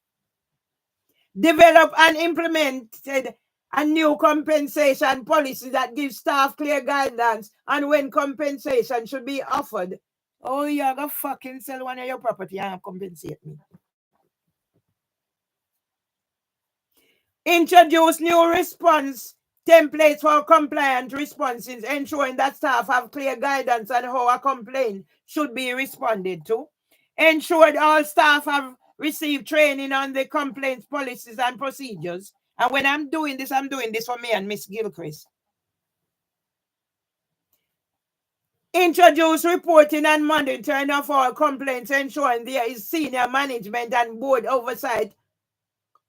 Develop and implemented a new compensation policy that gives staff clear guidance on when compensation should be offered. Oh, you're gonna fucking sell one of your property and compensate me. Introduce new response templates for compliant responses, ensuring that staff have clear guidance on how a complaint should be responded to. Ensure all staff have received training on the complaints policies and procedures. And when I'm doing this for me and Miss Gilchrist. Introduce reporting and monitoring of all complaints, ensuring there is senior management and board oversight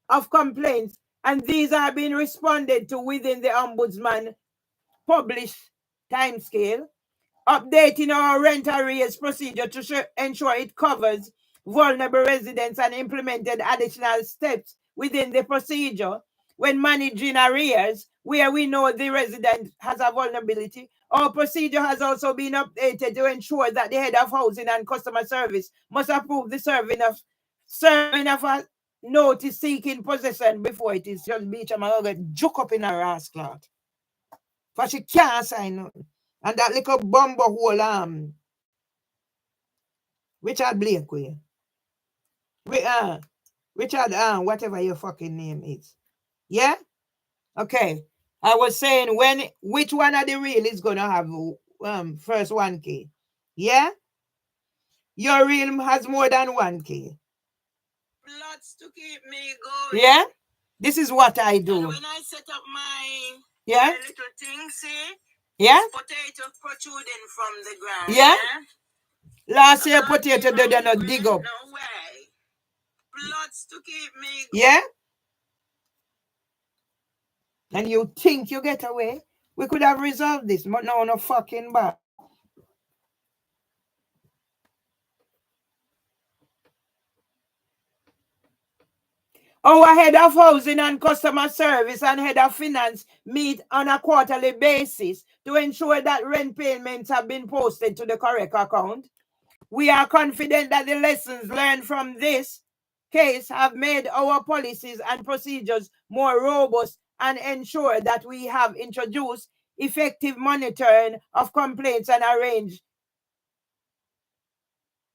of complaints, and these are being responded to within the Ombudsman published timescale. Updating our rent arrears procedure to ensure it covers vulnerable residents and implemented additional steps within the procedure when managing arrears where we know the resident has a vulnerability. Our procedure has also been updated to ensure that the head of housing and customer service must approve the serving of a notice seeking possession before it is just beach. I'm going to get joke up in her ass cloth. For she can't sign nothing. And that little bumbo hole Richard Blake with Richard whatever your fucking name is. Yeah? Okay. I was saying which one of the real is gonna have first 1K? Yeah? Your realm has more than 1K. Lots to keep me going. Yeah? This is what I do. And when I set up my, my little thing, see? Yeah? Potato protruding from the ground. Yeah? Last year potato they not dig up. No way. Lots to keep me going. Yeah? And you think you get away? We could have resolved this, but no fucking bad. Our head of housing and customer service and head of finance meet on a quarterly basis to ensure that rent payments have been posted to the correct account. We are confident that the lessons learned from this case have made our policies and procedures more robust and ensure that we have introduced effective monitoring of complaints and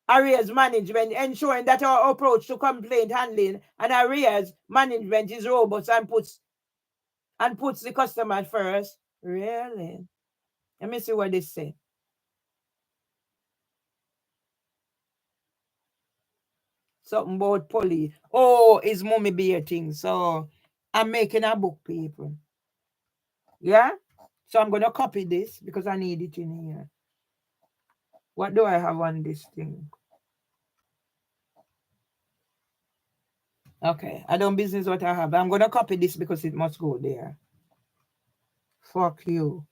arrears management, ensuring that our approach to complaint handling and arrears management is robust and puts the customer first. Really? Let me see what they say. Something about police. Oh, it's mommy beer thing. So I'm making a book, people. Yeah? So I'm going to copy this because I need it in here. What do I have on this thing? Okay, I don't business what I have. I'm going to copy this because it must go there. Fuck you.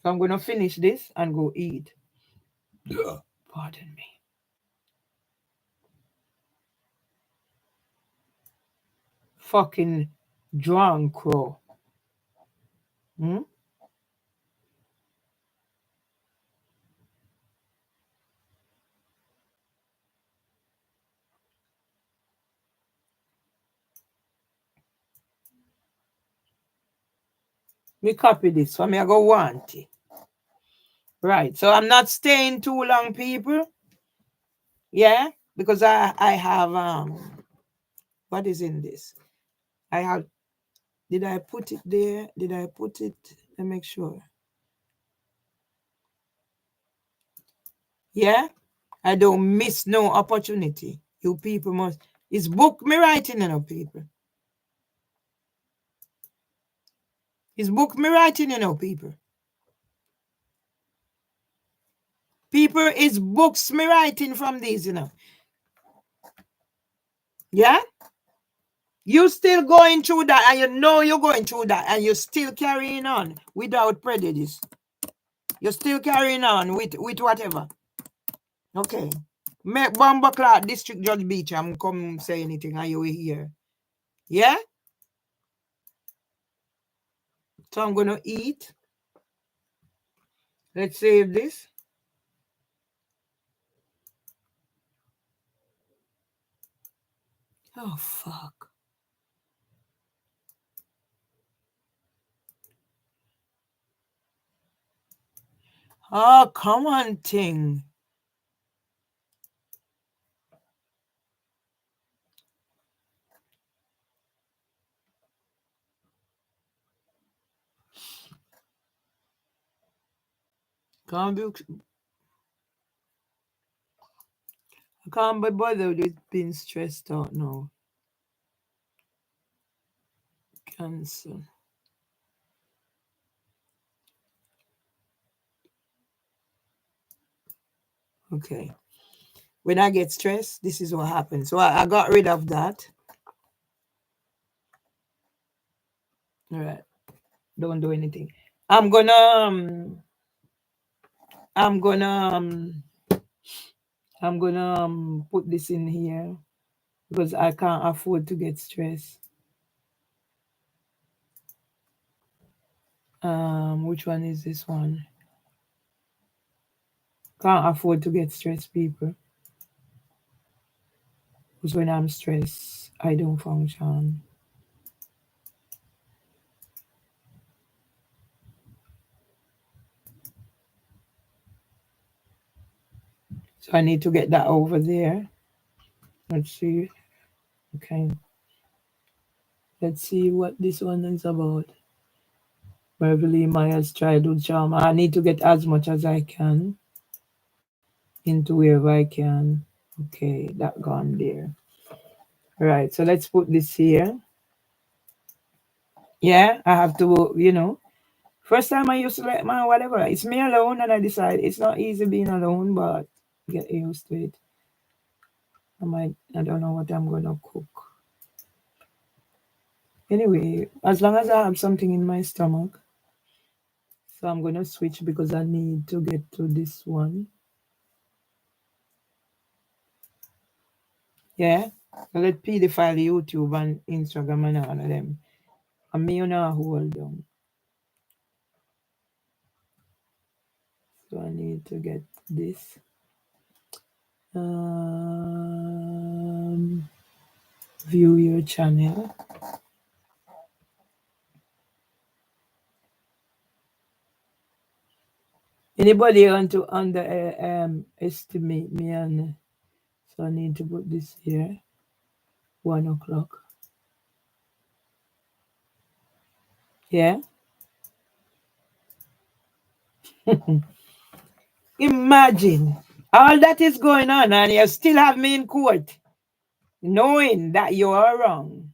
So I'm going to finish this and go eat. Pardon me. Fucking drunk crow. Hmm? Me copy this for me. I go want it. Right. So I'm not staying too long, people. Yeah, because I have what is in this? I have. Did I put it there? Did I put it? Let me make sure. Yeah, I don't miss no opportunity. You people must. It's book me writing, you know, people. It's book me writing, you know, people. People, it's books me writing from these, you know. Yeah? You still going through that, and you know you're going through that, and you're still carrying on without prejudice. You're still carrying on with whatever. Okay. Make Bomba Clark District Judge Beach, I'm come say anything, and you will hear. Yeah? So I'm gonna eat. Let's save this. Oh fuck. Oh, come on, thing. Can't be, I can't be bothered with being stressed out now. Cancel. Okay. When I get stressed, this is what happens. So I got rid of that. All right. Don't do anything. I'm gonna put this in here because I can't afford to get stressed. Which one is this one? Can't afford to get stressed, people. Because when I'm stressed, I don't function. So I need to get that over there. Let's see. Okay. Let's see what this one is about. Beverly Myers childhood trauma. I need to get as much as I can. into wherever I can. Okay, that gone there. Right, so let's put this here. Yeah, I have to, first time I used to let my whatever. It's me alone, and I decide it's not easy being alone, but get used to it. I don't know what I'm gonna cook. Anyway, as long as I have something in my stomach, so I'm gonna switch because I need to get to this one. Yeah, so let P the file YouTube and Instagram and all of them. And me, hold on. So I need to get this. Um, View your channel. Anybody want to estimate me? And so I need to put this here. 1 o'clock. Yeah. Imagine all that is going on, and you still have me in court, knowing that you are wrong,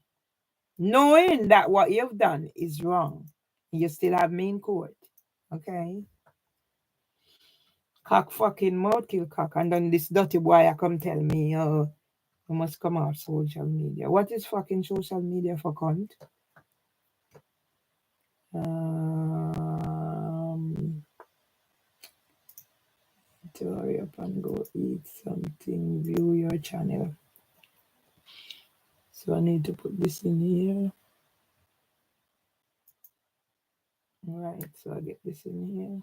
knowing that what you've done is wrong. You still have me in court. Okay. Cock fucking mouth kill cock. And then this dirty boy I come tell me, oh, you must come off social media. What is fucking social media for cunt? To hurry up and go eat something. View your channel. So I need to put this in here. Right, so I get this in here.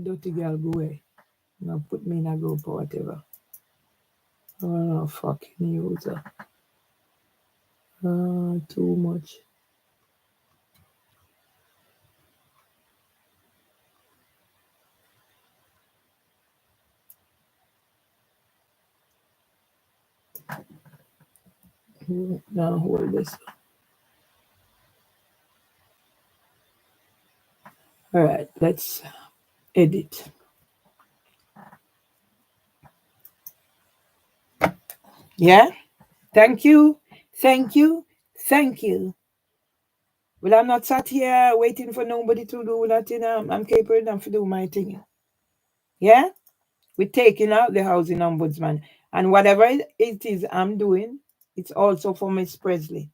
Dirty girl go away. Now put me in a group or whatever. Oh, fucking user. Too much. Now hold this. All right, let's edit. Yeah? Thank you. Thank you. Thank you. Well, I'm not sat here waiting for nobody to do nothing. I'm capable enough to do my thing. Yeah? We're taking out the Housing Ombudsman. And whatever it is I'm doing, it's also for Miss Presley.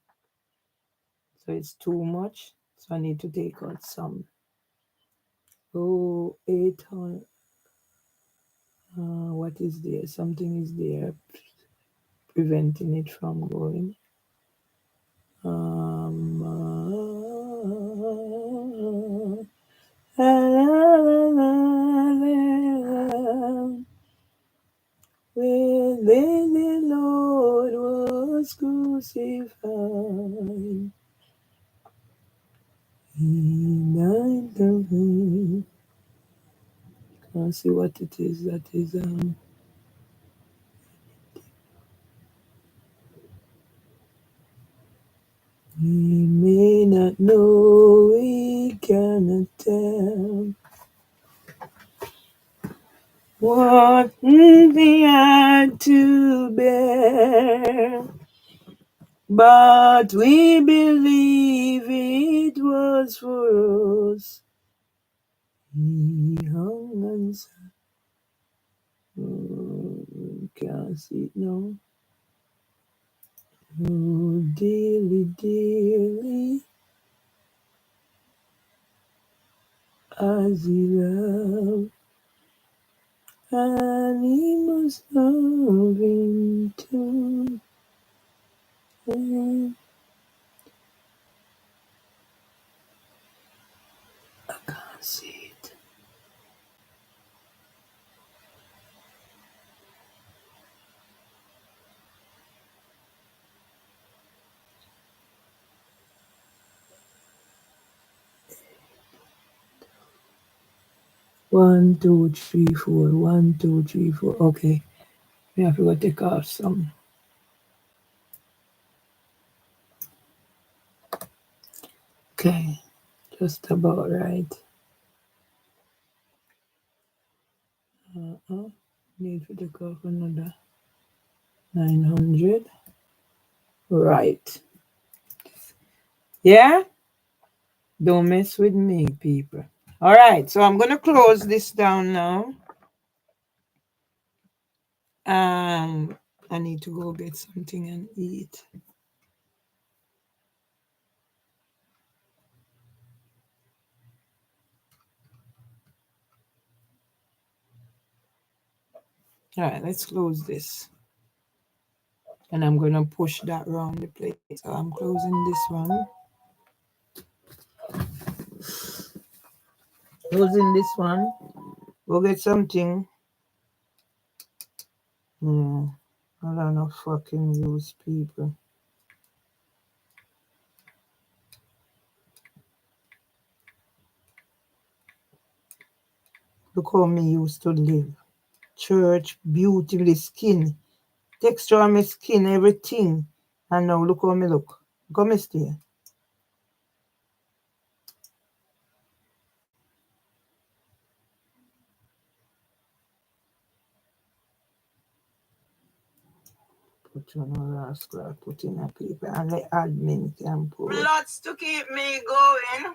So it's too much. So I need to take out some. Oh, 800. What is there? Something is there preventing it from going. When the Lord was crucified, He died for me. Can't see what it is. That is We may not know, we cannot tell what we had to bear, but we believe it was for us. He hung and can't see it now. Oh, dearly, dearly, as he loved, and he must love him too. I can't see it. One, two, three, four. 1, 2, 3, 4. Okay. We have to go take off some. Okay, just about right. Need to take off another 900. Right. Yeah? Don't mess with me, people. All right, so I'm going to close this down now. I need to go get something and eat. All right, let's close this. And I'm going to push that around the place. So I'm closing this one. Closing this one. Go get something. Yeah. I don't know fucking use people. Look how me used to live. Church, beautifully skin. Texture on my skin, everything. And now look how me look. Look how me stay. Put on a rascal, put in a paper, and the admin can put. Lots to keep me going.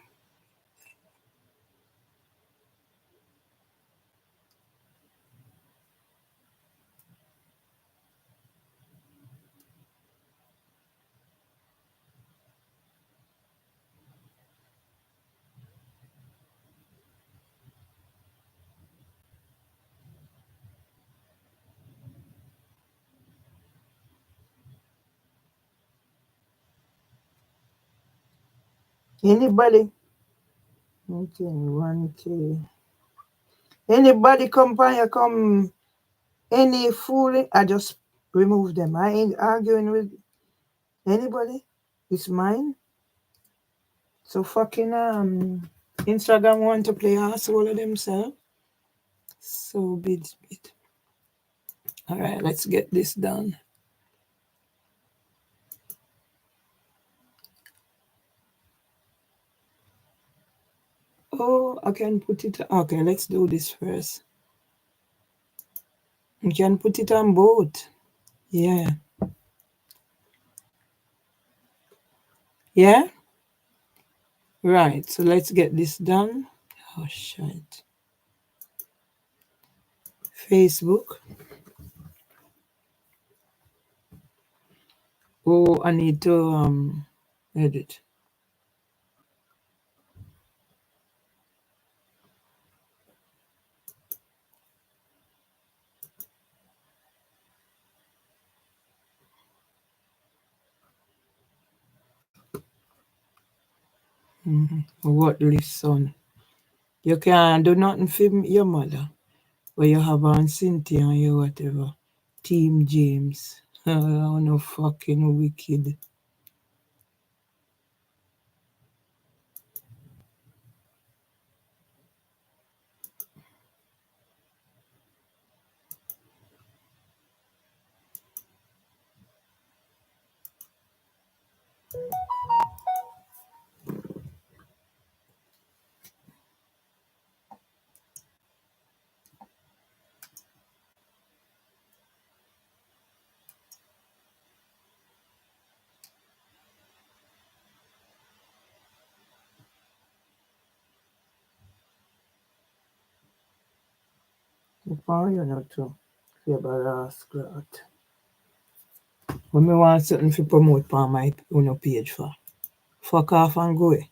Anybody? Okay, 1K. Anybody come by here, come any fool, I just remove them. I ain't arguing with anybody. It's mine. So fucking Instagram want to play asshole of themselves. So bit. Alright, let's get this done. Oh, I can put it. Okay, let's do this first. You can put it on both. Yeah. Yeah? Right, so let's get this done. Oh, shit. Facebook. Oh, I need to edit. What lives son? You can't do nothing for your mother. Where you have on Cynthia and you whatever. Team James. Oh, no fucking wicked. Why you not to? Favorite cloth. When me want something to promote on my page for. Fuck off and go away.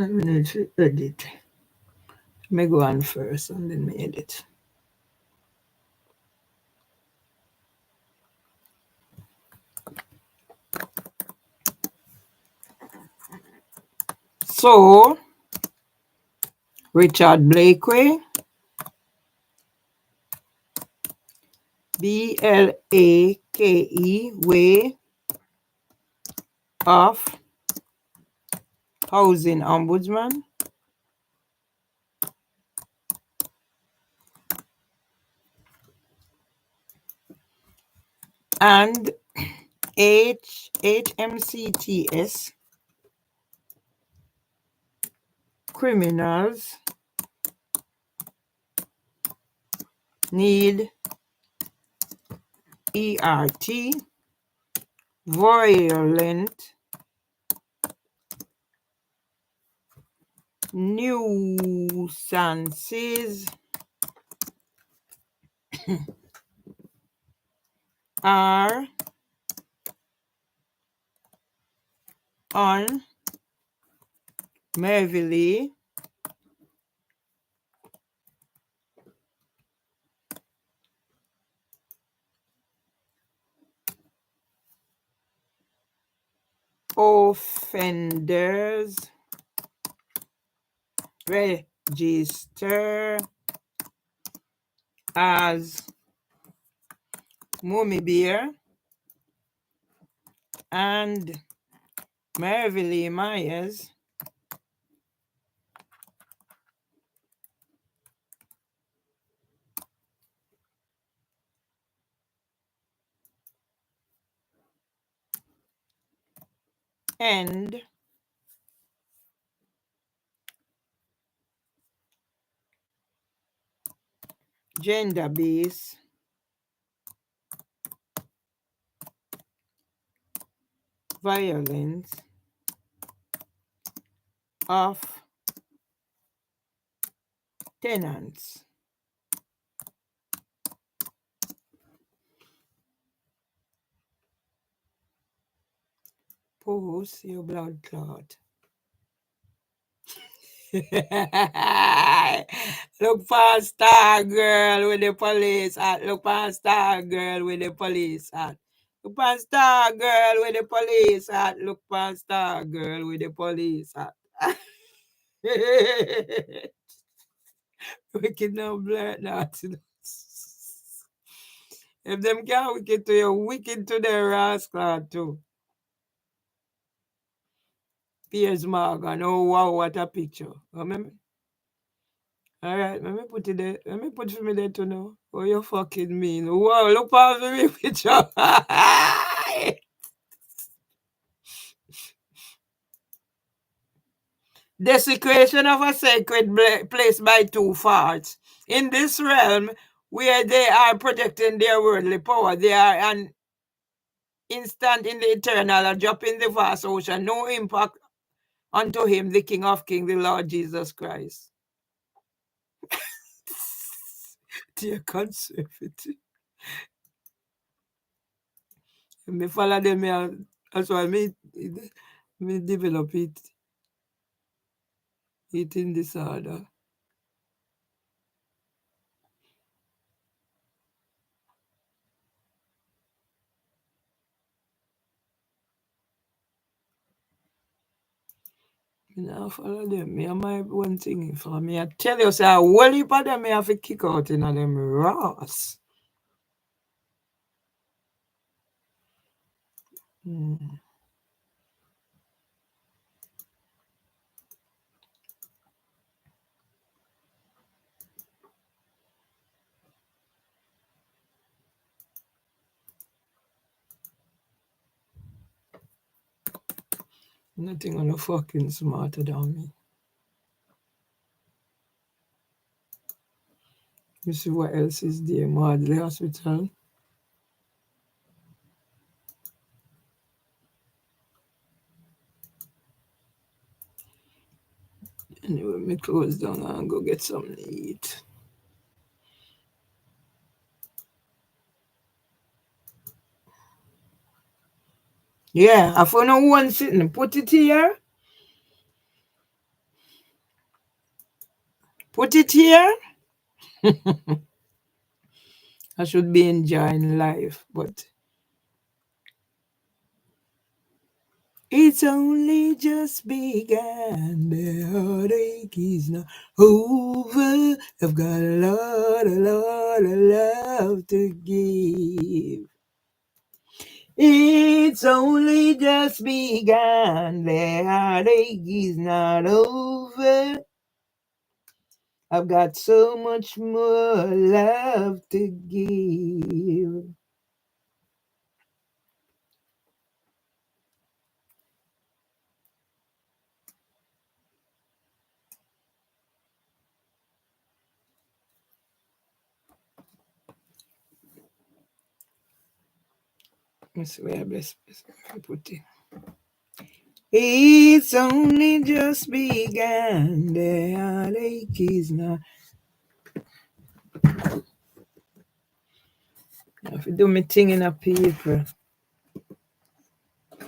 Let me need to edit. Let me go on first and then me edit. So, Richard Blakeway, Blake, way of Housing Ombudsman, and HMCTS, criminals need ERT, violent nuisances are unmercifully offenders register as Mummy Bear and Mervily Myers and gender-based violence of tenants. Post your blood clot. Look for star girl with the police hat. Look for star girl with the police hat. Look for star girl with the police hat. Look for star girl with the police hat. Wicked no blood not. If them can't wicked to you, wicked to the rascal too. Piers Morgan. Oh wow, what a picture. Remember? All right, let me put it there. Let me put it for me there to know. Oh, you fucking mean. Wow, look past me picture. Desecration of a sacred place by two farts. In this realm, where they are projecting their worldly power, they are an instant in the eternal, a drop in the vast ocean, no impact unto him, the King of Kings, the Lord Jesus Christ. Dear conservative. Me follow them here. That's why me develop eating disorder. Me not follow them. Me and my one thing for me. I tell you, say, a whole heap of them me have to kick out in them Ross. Nothing on the fucking smarter than me. You see what else is there? Mardley Hospital. Anyway, me close down and go get something to eat. Yeah, I found one sitting. Put it here. put it here. I should be enjoying life, but it's only just begun. The heartache is not over. I've got a lot of love to give. It's only just begun. The heartache is not over. I've got so much more love to give. Let's see where I best put it. It's only just begun. The heartache is not. I have to do my thing in a paper. I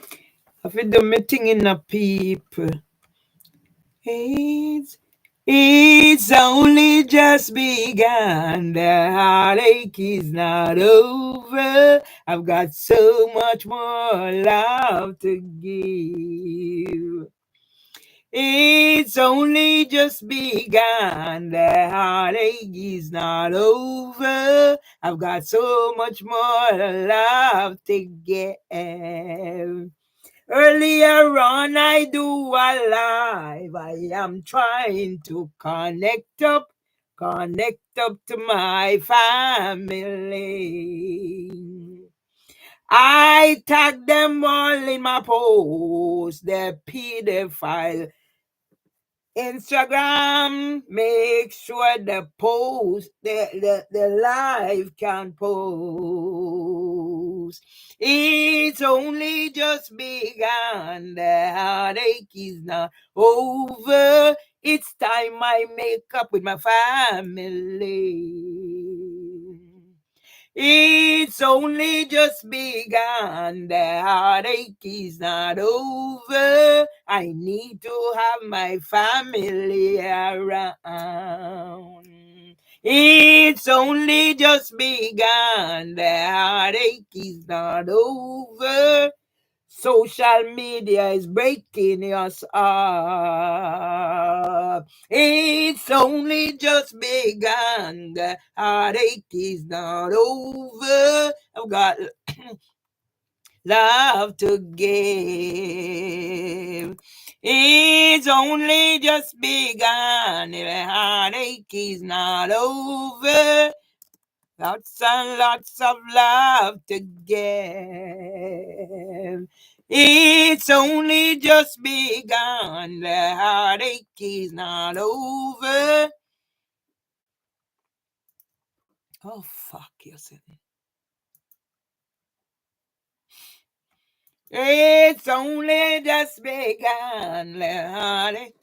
have to do my thing in a paper. It's only just begun. The heartache is not over. I've got so much more love to give. It's only just begun. The heartache is not over. I've got so much more love to give. Earlier on, I do alive. I am trying to connect up to my family. I tag them all in my post, the pedophile Instagram, make sure the post, the live can post. It's only just begun. The heartache is not over. It's time I make up with my family. It's only just begun. The heartache is not over. I need to have my family around. It's only just begun. The heartache is not over. Social media is breaking us up. It's only just begun. The heartache is not over. I've got love to give. It's only just begun. The heartache is not over. Lots and lots of love to give. It's only just begun. The heartache is not over. Oh, fuck yourself. It's only just begun. The heartache.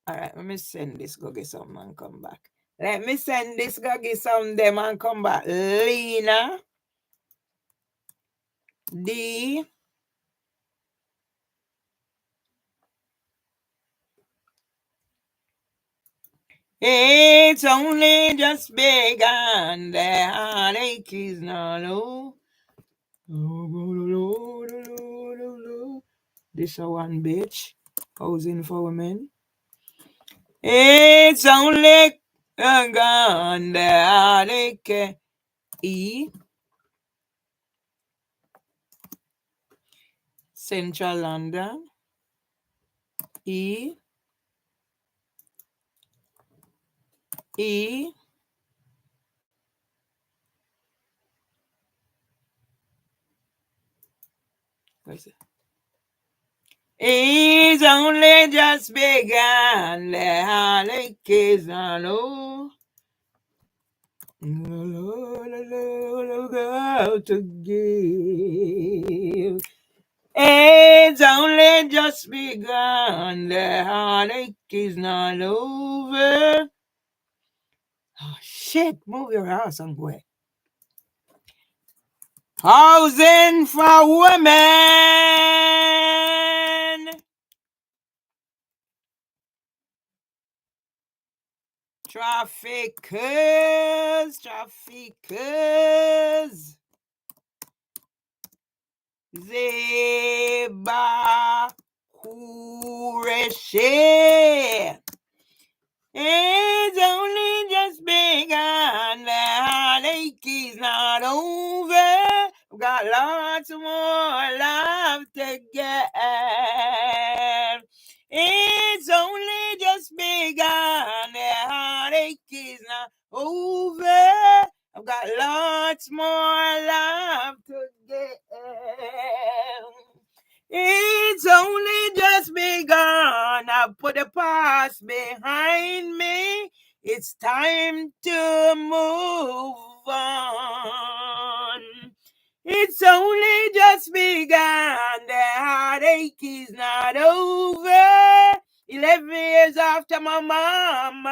All right, let me send this, go get some and come back. Let me send this, go get some them and come back. Lena D. It's only just begun. The heartache is not over. This a one bitch. Housing for women. It's only begun. The heartache. E. Central London. E. E. Where's it? It's only just begun. The heartache is not over. To give. It's only just begun. The heartache is not over. Oh shit! Move your house somewhere. Housing for women. Traffickers. Zeba Kureshe. It's only just begun. The heartache is not over. I've got lots more love to get. It's only just begun. The heartache is not over. I've got lots more love to get. It's only just begun. I've put the past behind me. It's time to move on. It's only just begun. The heartache is not over. 11 years after my mom